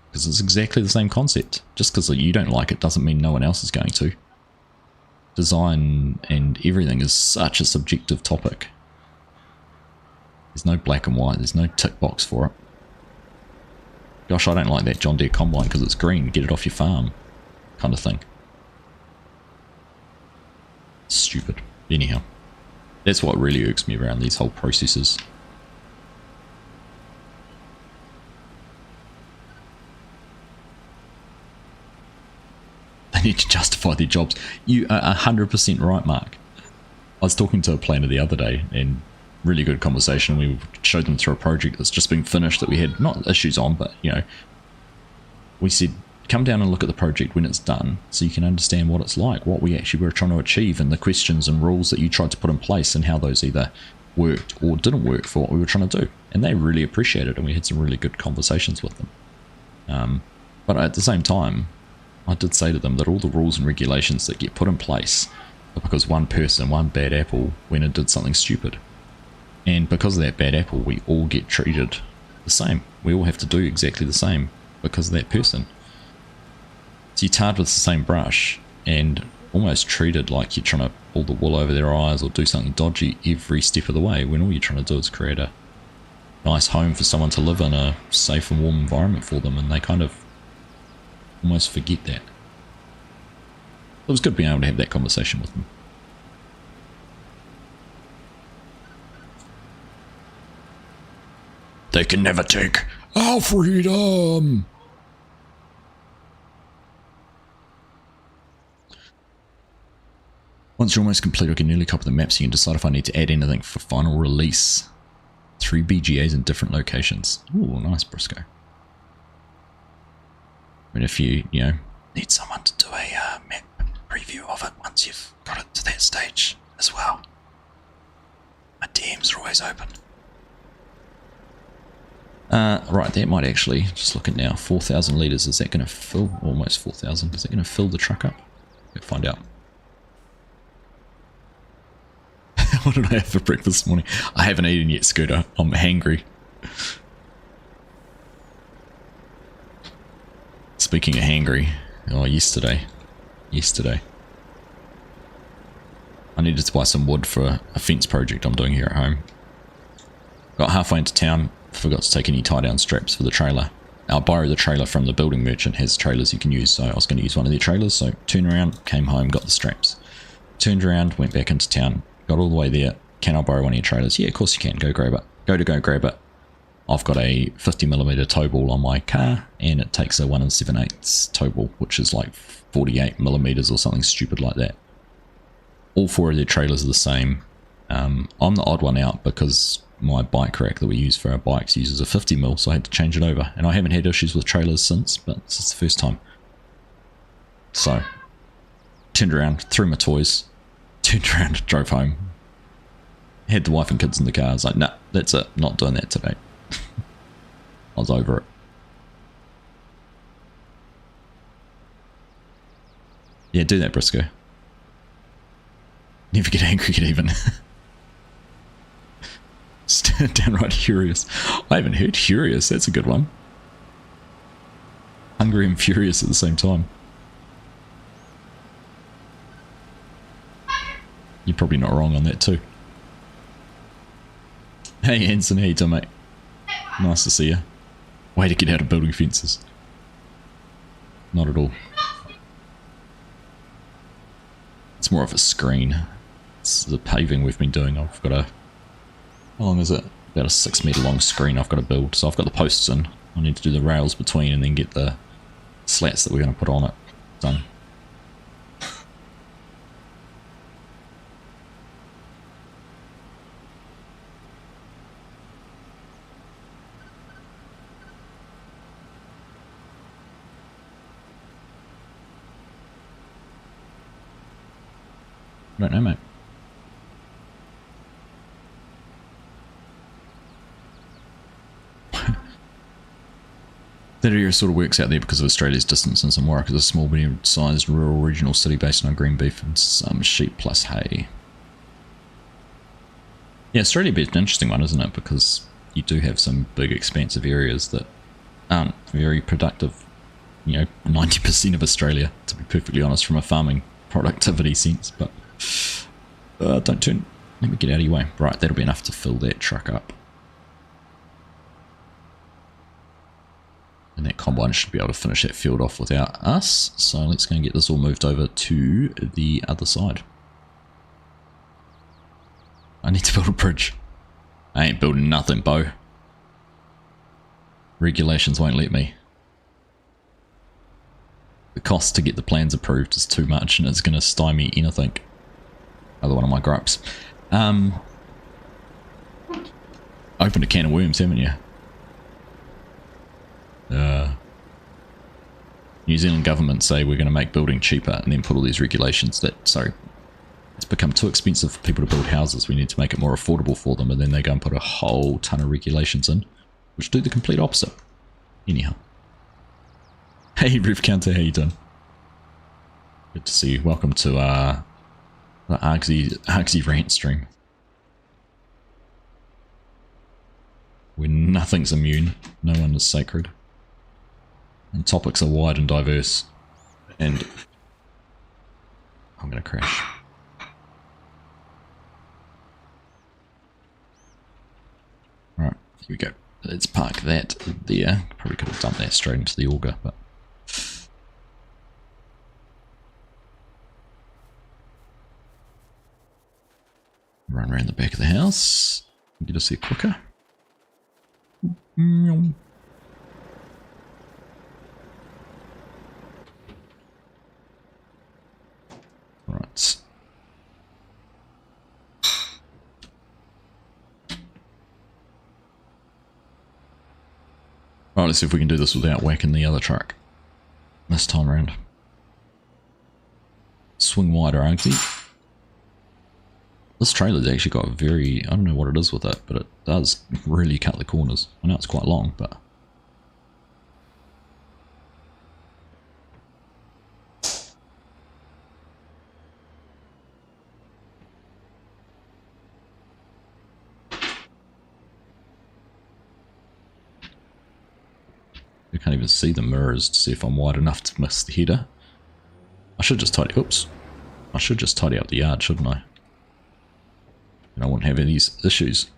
Because it's exactly the same concept. Just because you don't like it doesn't mean no one else is going to. Design and everything is such a subjective topic. There's no black and white, there's no tick box for it. Gosh, I don't like that John Deere combine because it's green, get it off your farm, kind of thing. Stupid. Anyhow, that's what really irks me around these whole processes. They need to justify their jobs. You are 100% right, Mark. I was talking to a planner the other day, and really good conversation. We showed them through a project that's just been finished that we had not issues on, but you know, we said come down and look at the project when it's done so you can understand what it's like, what we actually were trying to achieve, and the questions and rules that you tried to put in place and how those either worked or didn't work for what we were trying to do. And they really appreciated it, and we had some really good conversations with them. But at the same time, I did say to them that all the rules and regulations that get put in place are because one person, one bad apple, went and did something stupid. And because of that bad apple, we all get treated the same. We all have to do exactly the same because of that person. So you're tarred with the same brush and almost treated like you're trying to pull the wool over their eyes or do something dodgy every step of the way, when all you're trying to do is create a nice home for someone to live in, a safe and warm environment for them, and they kind of almost forget that. It was good being able to have that conversation with them. They can never take our freedom. Once you're almost complete, I can nearly copy the map so you can decide if I need to add anything for final release. 3 BGAs in different locations. Ooh, nice, Briscoe. And if you need someone to do a map preview of it once you've got it to that stage as well, my DMs are always open. Right, that might actually, just looking now, 4,000 litres, is that going to fill, almost 4,000, is that going to fill the truck up? We'll find out. What did I have for breakfast this morning? I haven't eaten yet, Scooter, I'm hangry. Speaking of hangry, yesterday, I needed to buy some wood for a fence project I'm doing here at home. Got halfway into town, forgot to take any tie-down straps for the trailer. I'll borrow the trailer from the building merchant, has trailers you can use, so I was going to use one of their trailers, so turned around, came home, got the straps. Turned around, went back into town, got all the way there. Can I borrow one of your trailers? Yeah, of course you can, go grab it. Go grab it. I've got a 50mm tow ball on my car, and it takes a 1 7/8 tow ball, which is like 48mm or something stupid like that. All 4 of their trailers are the same. I'm the odd one out because my bike rack that we use for our bikes uses a 50mm, so I had to change it over. And I haven't had issues with trailers since, but this is the first time. So, turned around, threw my toys, turned around, drove home. Had the wife and kids in the car. I was like, nah, that's it, not doing that today. I was over it. Yeah, do that, Briscoe. Never get angry, get even. Downright curious. I haven't heard curious. That's a good one. hungry and furious at the same time. You're probably not wrong on that too. Hey Hanson, how you doing, mate? Nice to see you. Way to get out of building fences. Not at all. It's more of a screen. It's the paving we've been doing. I've got a... How long is it? About a 6 metre long screen I've got to build. So I've got the posts in. I need to do the rails between and then get the slats that we're going to put on it done. I don't know, mate. That area sort of works out there because of Australia's distance and some work as a small medium-sized rural regional city based on green beef and some sheep plus hay. Yeah, Australia is an interesting one, isn't it? Because you do have some big expansive areas that aren't very productive. You know, 90% of Australia, to be perfectly honest, from a farming productivity sense, but don't turn. Let me get out of your way. Right, that'll be enough to fill that truck up. And that combine should be able to finish that field off without us. So let's go and get this all moved over to the other side. I need to build a bridge. I ain't building nothing, Bo. Regulations won't let me. The cost to get the plans approved is too much and it's going to stymie anything. Another one of my gripes. Opened a can of worms, haven't you? New Zealand government say we're going to make building cheaper and then put all these regulations that, sorry, it's become too expensive for people to build houses. We need to make it more affordable for them, and then they go and put a whole ton of regulations in, which do the complete opposite. Anyhow. Hey, Rev Counter, how you doing? Good to see you. Welcome to the Argsy rant stream. Where nothing's immune, no one is sacred. And topics are wide and diverse. And I'm going to crash. Alright, here we go. Let's park that there. Probably could have dumped that straight into the auger, but... Run around the back of the house. Get us here quicker. Right. Right, let's see if we can do this without whacking the other truck. This time around. Swing wider, Argsy. This trailer's actually got a very... I don't know what it is with it, but it does really cut the corners. I know it's quite long, but... I can't even see the mirrors to see if I'm wide enough to miss the header. I should just tidy... Oops. I should just tidy up the yard, shouldn't I? And I won't have any of these issues.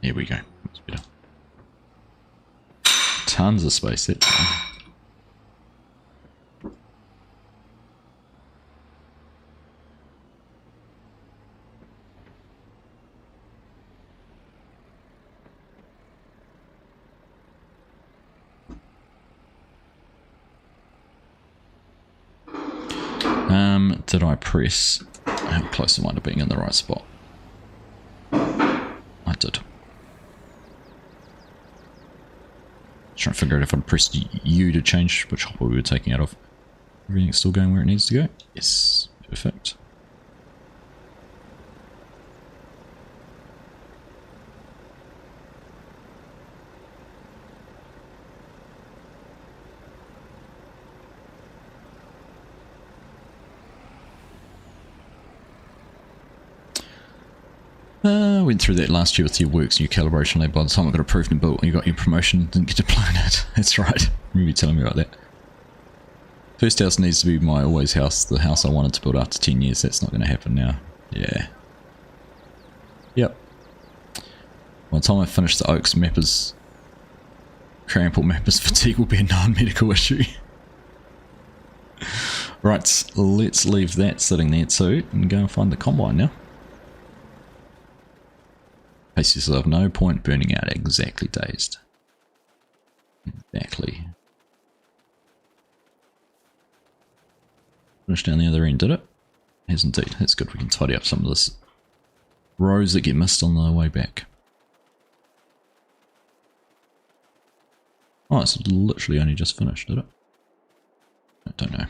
Here we go. That's better. Tons of space there. Did I press? How close am I to being in the right spot? I did. Trying to figure out if I'd pressed U to change which hopper we were taking out of. Everything's still going where it needs to go? Yes, perfect. Went through that last year with your works and your calibration lab. By the time I got approved and built, you got your promotion, didn't get to plan it. That's right. Remember you telling me about that. First house needs to be my always house, the house I wanted to build after 10 years. That's not going to happen now. Yeah. Yep. By the time I finish the Oaks, Mappers, Crample Mappers fatigue will be a non-medical issue. Right, let's leave that sitting there too and go and find the combine now. Pace yourself, no point burning out. Exactly, Dazed. Exactly. Finish down the other end, did it? Has indeed. That's good. We can tidy up some of this rows that get missed on the way back. Oh, it's literally only just finished, did it? I don't know.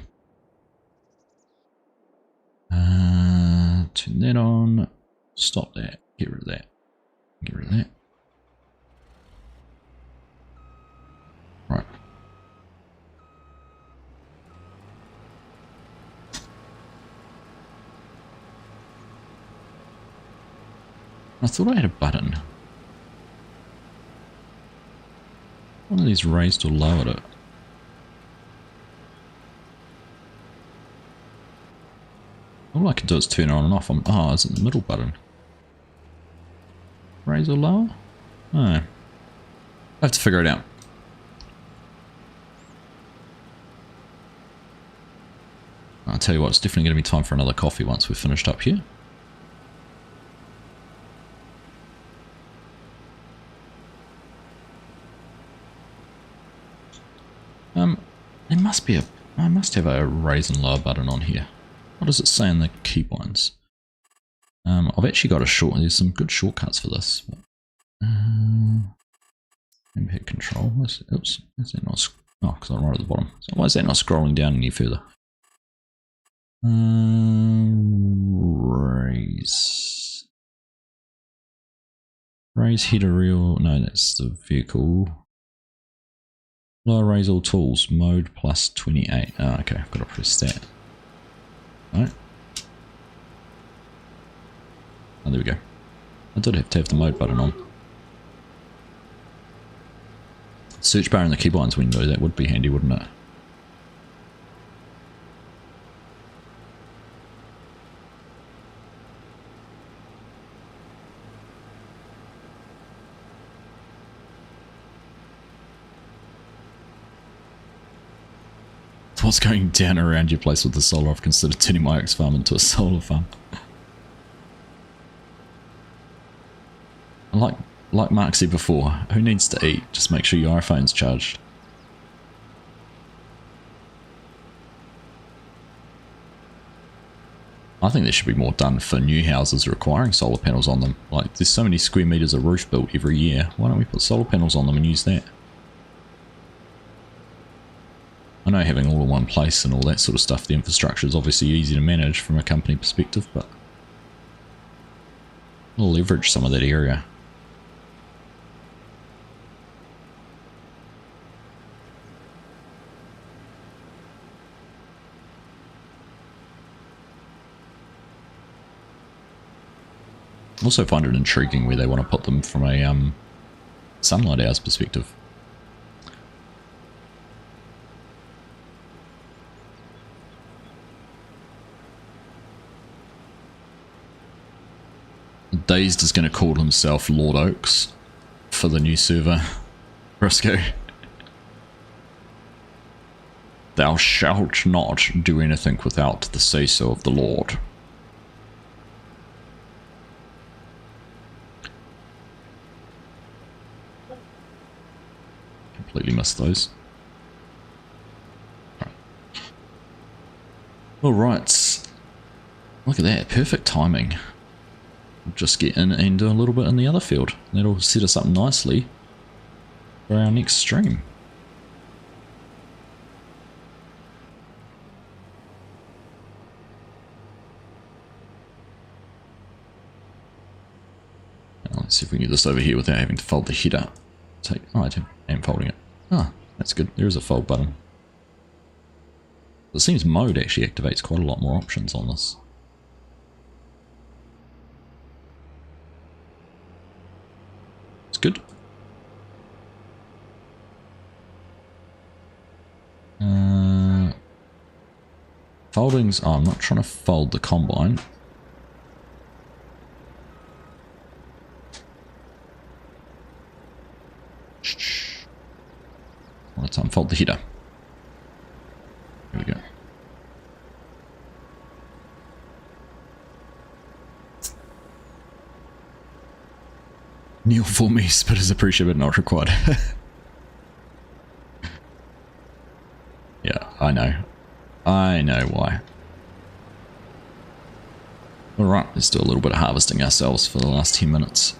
Turn that on. Stop that. Get rid of that. Get rid of that. Right. I thought I had a button. One of these raised or lowered it. All I can do is turn it on and off. Oh, is it the middle button? Raise or lower? Oh. I have to figure it out. I'll tell you what, it's definitely going to be time for another coffee once we've finished up here. There must be I must have a raise and lower button on here. What does it say in the keybinds? I've actually got there's some good shortcuts for this. Impact control, oops, is that not, oh, because I'm right at the bottom. So why is that not scrolling down any further? Raise header reel, no, that's the vehicle. Lower raise all tools, mode plus 28. Oh, okay, I've got to press that. Right. Oh, there we go. I did have to have the mode button on. Search bar in the keybinds window, that would be handy, wouldn't it? What's going down around your place with the solar? I've considered turning my oaks farm into a solar farm. Like Mark said before, who needs to eat? Just make sure your iPhone's charged. I think there should be more done for new houses requiring solar panels on them. Like, there's so many square meters of roof built every year. Why don't we put solar panels on them and use that? I know having all in one place and all that sort of stuff, the infrastructure is obviously easy to manage from a company perspective, but we'll leverage some of that area. I also find it intriguing where they want to put them from a sunlight hours perspective. Dazed is going to call himself Lord Oaks for the new server. Briscoe. Thou shalt not do anything without the say-so of the Lord. Completely missed those. Alright. Look at that. Perfect timing. We'll just get in and do a little bit in the other field. That'll set us up nicely for our next stream. Now let's see if we can get this over here without having to fold the header. Oh, I am folding it. Ah, that's good. There is a fold button. It seems mode actually activates quite a lot more options on this. good. Foldings. Oh, I'm not trying to fold the combine. One at a time. Fold the header. There we go. Kneel for me, spit is appreciated, not required. Yeah, I know. I know why. Alright, let's do a little bit of harvesting ourselves for the last 10 minutes.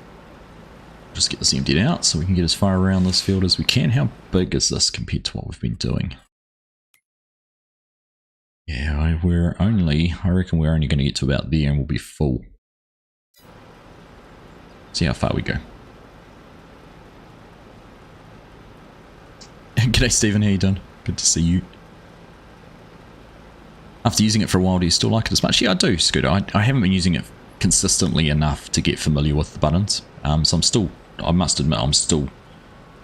Just get this emptied out so we can get as far around this field as we can. How big is this compared to what we've been doing? Yeah, I reckon we're only going to get to about there and we'll be full. See how far we go. G'day Stephen, how you doing? Good to see you. After using it for a while, do you still like it as much? Yeah, I do, Scooter. I haven't been using it consistently enough to get familiar with the buttons. So I must admit, I'm still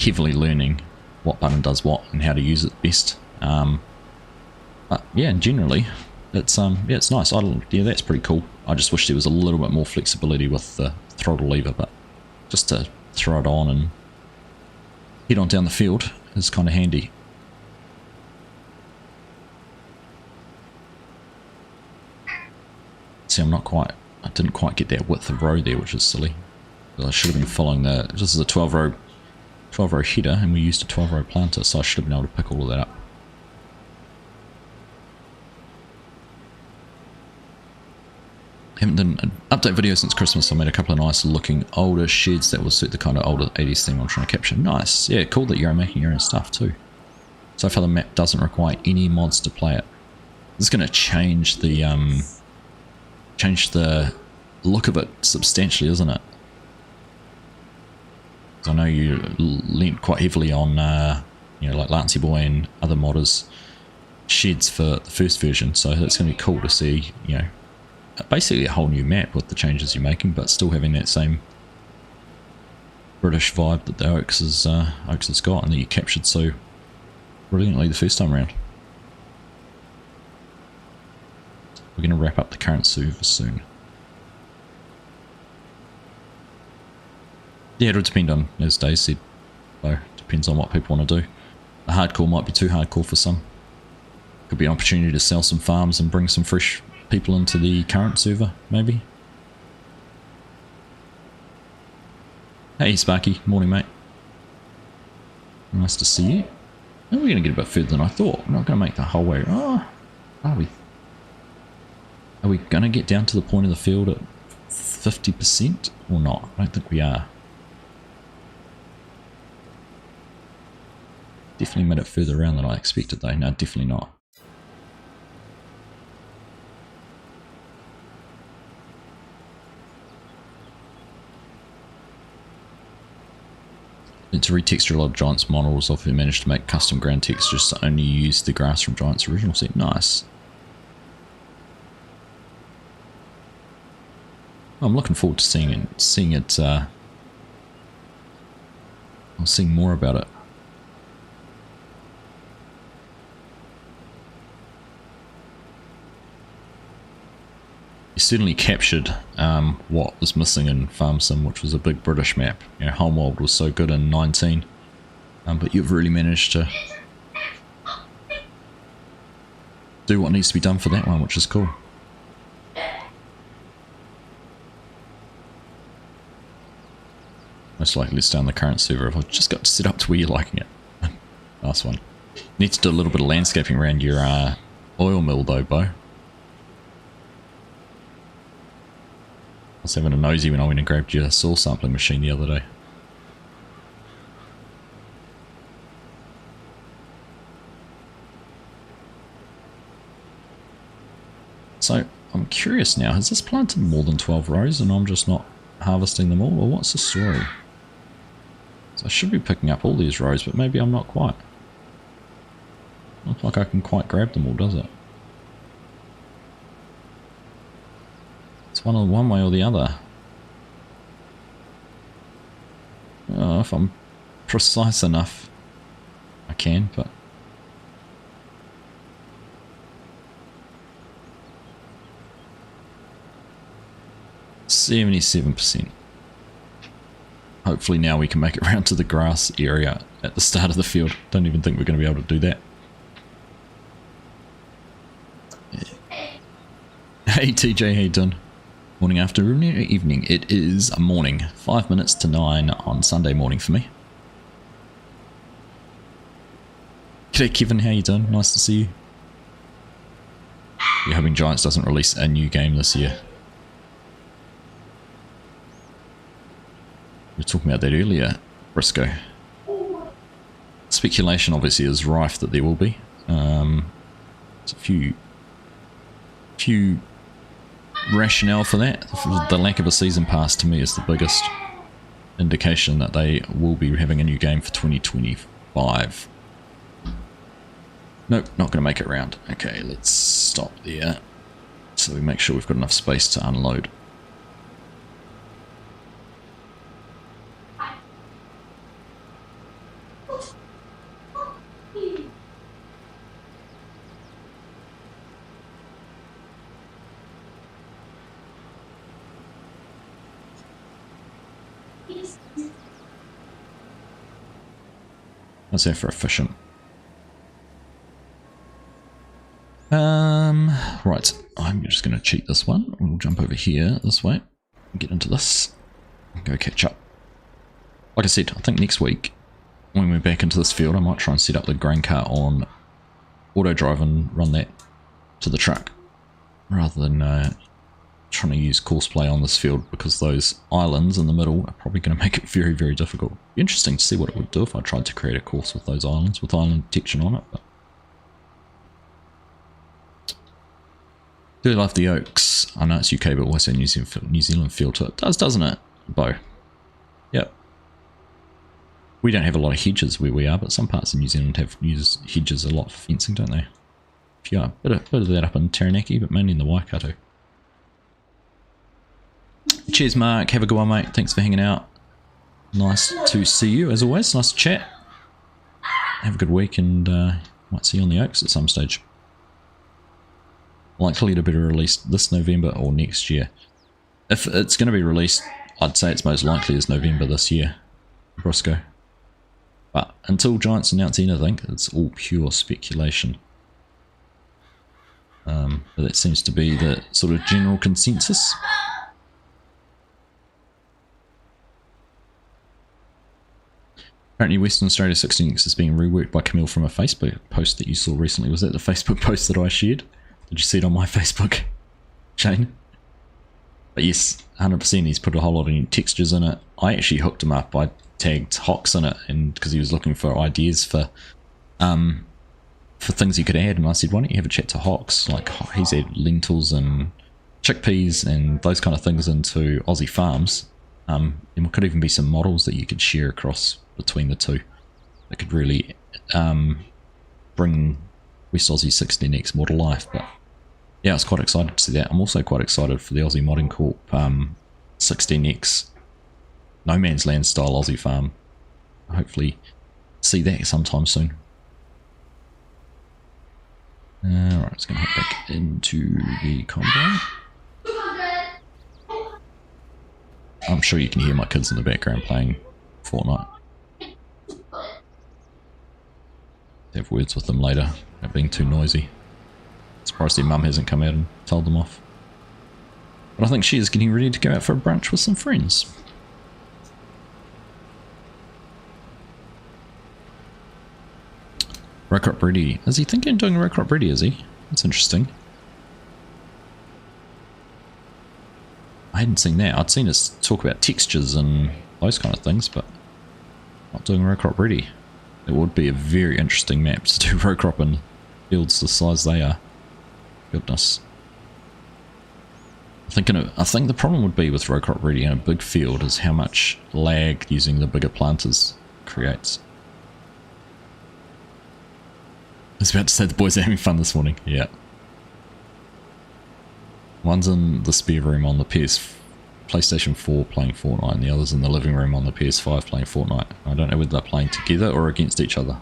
heavily learning what button does what and how to use it best. But yeah, generally, it's nice. Yeah, that's pretty cool. I just wish there was a little bit more flexibility with the throttle lever, but just to throw it on and head on down the field is kind of handy. See, I didn't quite get that width of row there, which is silly. I should have been following this is a 12 row header, and we used a 12 row planter, so I should have been able to pick all of that up. Haven't done an update video since Christmas. I made a couple of nice looking older sheds that will suit the kind of older 80s theme I'm trying to capture. Nice. Yeah, cool that you're making your own stuff too. So far the map doesn't require any mods to play it. This is going to change the look of it substantially, isn't it? I know you leant quite heavily on like Lancey Boy and other modders sheds for the first version, so it's going to be cool to see, basically a whole new map with the changes you're making, but still having that same British vibe that the Oaks has got and that you captured so brilliantly the first time around. We're going to wrap up the current server soon. Yeah, it'll depend on, as Dave said, though. Depends on what people want to do. The hardcore might be too hardcore for some. Could be an opportunity to sell some farms and bring some fresh people into the current server, maybe. Hey Sparky, morning mate. Nice to see you. Oh, we're going to get a bit further than I thought. We're not going to make the whole way. Oh, are we? Are we going to get down to the point of the field at 50% or not? I don't think we are. Definitely made it further around than I expected though. No, definitely not. To retexture a lot of Giants models, I've managed to make custom ground textures to only use the grass from Giants' original set. Nice. I'm looking forward to seeing it. I'll see more about it. You certainly captured what was missing in Farm Sim, which was a big British map. Homeworld was so good in 19, but you've really managed to do what needs to be done for that one, which is cool. Most likely it's down the current server. I've just got to set up to where you're liking it. Nice one. Need to do a little bit of landscaping around your oil mill though, Bo. I was having a nosy when I went and grabbed your soil sampling machine the other day. So, I'm curious now, has this planted more than 12 rows and I'm just not harvesting them all, or what's the story? So I should be picking up all these rows, but maybe I'm not quite. Looks like I can quite grab them all, does it? It's one way or the other. know if I'm precise enough. I can, but... %77%. Hopefully now we can make it around to the grass area at the start of the field. Don't even think we're going to be able to do that. Hey TJ, how you doing? Morning, afternoon, evening. It is a morning. 5 minutes to 9 on Sunday morning for me. G'day Kevin, how you doing? Nice to see you. You're hoping Giants doesn't release a new game this year. We were talking about that earlier, Briscoe. Speculation obviously is rife that there will be. There's a few rationale for that. The lack of a season pass to me is the biggest indication that they will be having a new game for 2025. Nope, not going to make it round. Okay, let's stop there so we make sure we've got enough space to unload. How's that for efficient? Right, I'm just going to cheat this one. We'll jump over here this way, get into this, and go catch up. Like I said, I think next week, when we're back into this field, I might try and set up the grain cart on auto drive and run that to the truck, rather than trying to use courseplay on this field, because those islands in the middle are probably going to make it very, very difficult. Be interesting to see what it would do if I tried to create a course with those islands, with island detection on it. But do love the oaks. I know it's UK, but also New Zealand feel to it. Does, doesn't it, Bo? Yep. We don't have a lot of hedges where we are, but some parts of New Zealand use hedges a lot for fencing, don't they? Yeah, bit of that up in Taranaki, but mainly in the Waikato. Cheers, Mark. Have a good one, mate. Thanks for hanging out. Nice to see you, as always. Nice to chat. Have a good week, and might see you on the Oaks at some stage. Likely to be released this November or next year. If it's going to be released, I'd say it's most likely is November this year, Briscoe. But until Giants announce anything, it's all pure speculation. But that seems to be the sort of general consensus. Apparently Western Australia 16X is being reworked by Camille from a Facebook post that you saw recently. Was that the Facebook post that I shared? Did you see it on my Facebook, Shane? But yes, 100%, he's put a whole lot of new textures in it. I actually hooked him up. I tagged Hox in it, and because he was looking for ideas for things he could add, and I said, why don't you have a chat to Hox? Like, he's added lentils and chickpeas and those kind of things into Aussie farms. And there could even be some models that you could share across between the two that could really bring West Aussie 16X more to life. But yeah, I was quite excited to see that. I'm also quite excited for the Aussie Modding Corp 16X No Man's Land style Aussie farm. Hopefully see that sometime soon. Alright, it's going to hop back into the combine. I'm sure you can hear my kids in the background playing Fortnite. Have words with them later about being too noisy. Surprised their mum hasn't come out and told them off. But I think she is getting ready to go out for a brunch with some friends. RowCrop ready. Is he thinking of doing RowCrop ready, is he? That's interesting. I hadn't seen that. I'd seen us talk about textures and those kind of things, but not doing RowCrop ready. It would be a very interesting map to do RowCrop in fields the size they are. Goodness. I think the problem would be with RowCrop ready in a big field is how much lag using the bigger planters creates. I was about to say the boys are having fun this morning. Yeah. One's in the spare room on the PlayStation 4 playing Fortnite and the others in the living room on the PS5 playing Fortnite. I don't know whether they're playing together or against each other.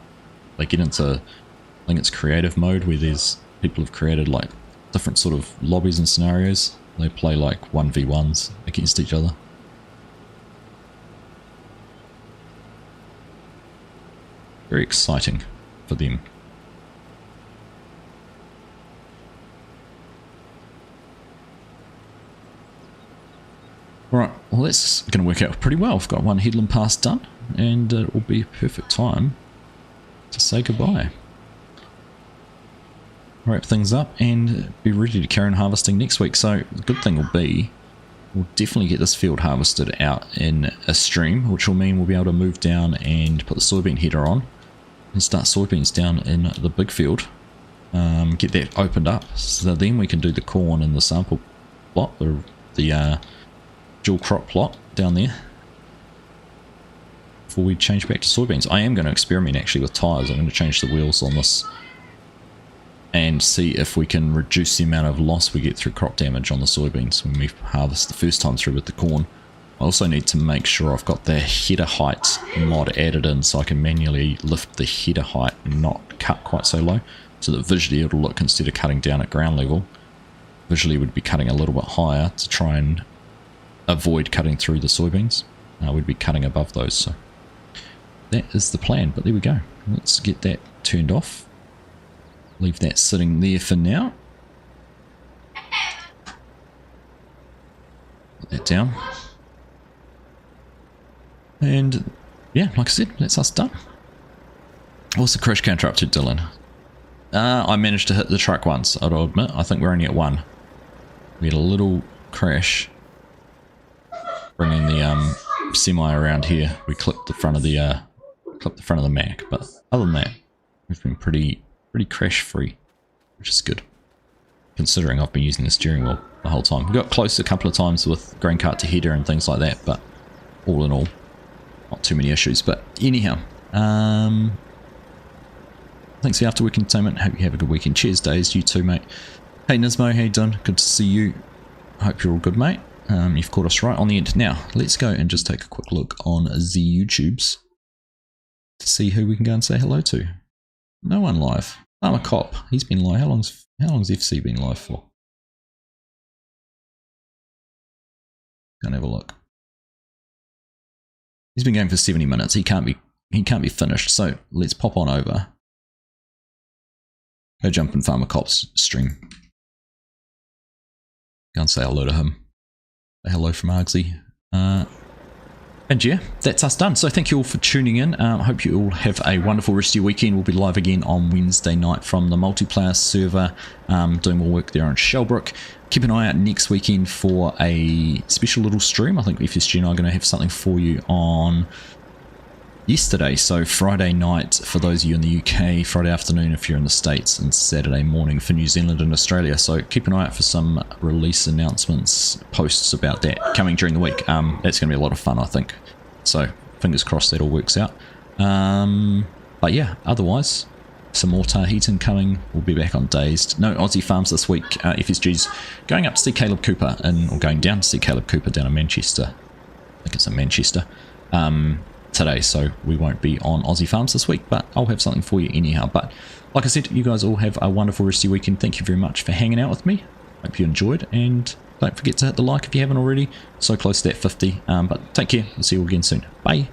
They get into, I think it's creative mode, where there's people have created like different sort of lobbies and scenarios. They play like 1v1s against each other. Very exciting for them. Alright, well that's going to work out pretty well. I've got one headland pass done, and it will be a perfect time to say goodbye. Wrap things up and be ready to carry on harvesting next week. So the good thing will be, we'll definitely get this field harvested out in a stream, which will mean we'll be able to move down and put the soybean header on and start soybeans down in the big field. Get that opened up, so then we can do the corn in the sample plot, the dual crop plot down there, before we change back to soybeans. I am going to experiment actually with tyres. I'm going to change the wheels on this and see if we can reduce the amount of loss we get through crop damage on the soybeans when we harvest the first time through with the corn. I also need to make sure I've got the header height mod added in, so I can manually lift the header height and not cut quite so low, so that visually it'll look, instead of cutting down at ground level, visually would be cutting a little bit higher to try and avoid cutting through the soybeans. We'd be cutting above those, so that is the plan. But there we go. Let's get that turned off. Leave that sitting there for now. Put that down. And yeah, like I said, that's us done. What's the crash counter up to, Dylan? I managed to hit the truck once, I'll admit. I think we're only at 1. We had a little crash bringing the semi around here. We clipped the front of the Mac, but other than that, we've been pretty crash free, which is good, considering I've been using the steering wheel the whole time. We got close a couple of times with grain cart to header and things like that, but all in all, not too many issues. But anyhow, thanks for the after work entertainment. Hope you have a good weekend. Cheers, Days. You too, mate. Hey Nismo, how you doing? Good to see you. Hope you're all good, mate. You've caught us right on the end. Now, let's go and just take a quick look on the YouTubes to see who we can go and say hello to. No one live. I'm a cop. He's been live. How long's FC been live for? Go and have a look. He's been going for 70 minutes. He can't be finished. So let's pop on over. Go jump in Farmer Cop's stream. Go and say hello to him. Hello from Argsy. And yeah, that's us done. So thank you all for tuning in. I hope you all have a wonderful rest of your weekend. We'll be live again on Wednesday night from the multiplayer server, doing more work there on Shellbrook. Keep an eye out next weekend for a special little stream. I think FSG and I are going to have something for you on yesterday, so Friday night for those of you in the UK, Friday afternoon if you're in the States, and Saturday morning for New Zealand and Australia. So keep an eye out for some release announcements, posts about that coming during the week. That's going to be a lot of fun, I think. So fingers crossed that all works out. But yeah, otherwise, some more Tahitan coming. We'll be back on Dazed. No Aussie farms this week. FSG's going up to see Caleb Cooper, or going down to see Caleb Cooper down in Manchester. I think it's in Manchester. Today, so we won't be on Aussie farms this week, but I'll have something for you anyhow. But like I said, you guys all have a wonderful rest of your weekend. Thank you very much for hanging out with me. Hope you enjoyed, and don't forget to hit the like if you haven't already. So close to that 50. But take care. We'll see you all again soon. Bye.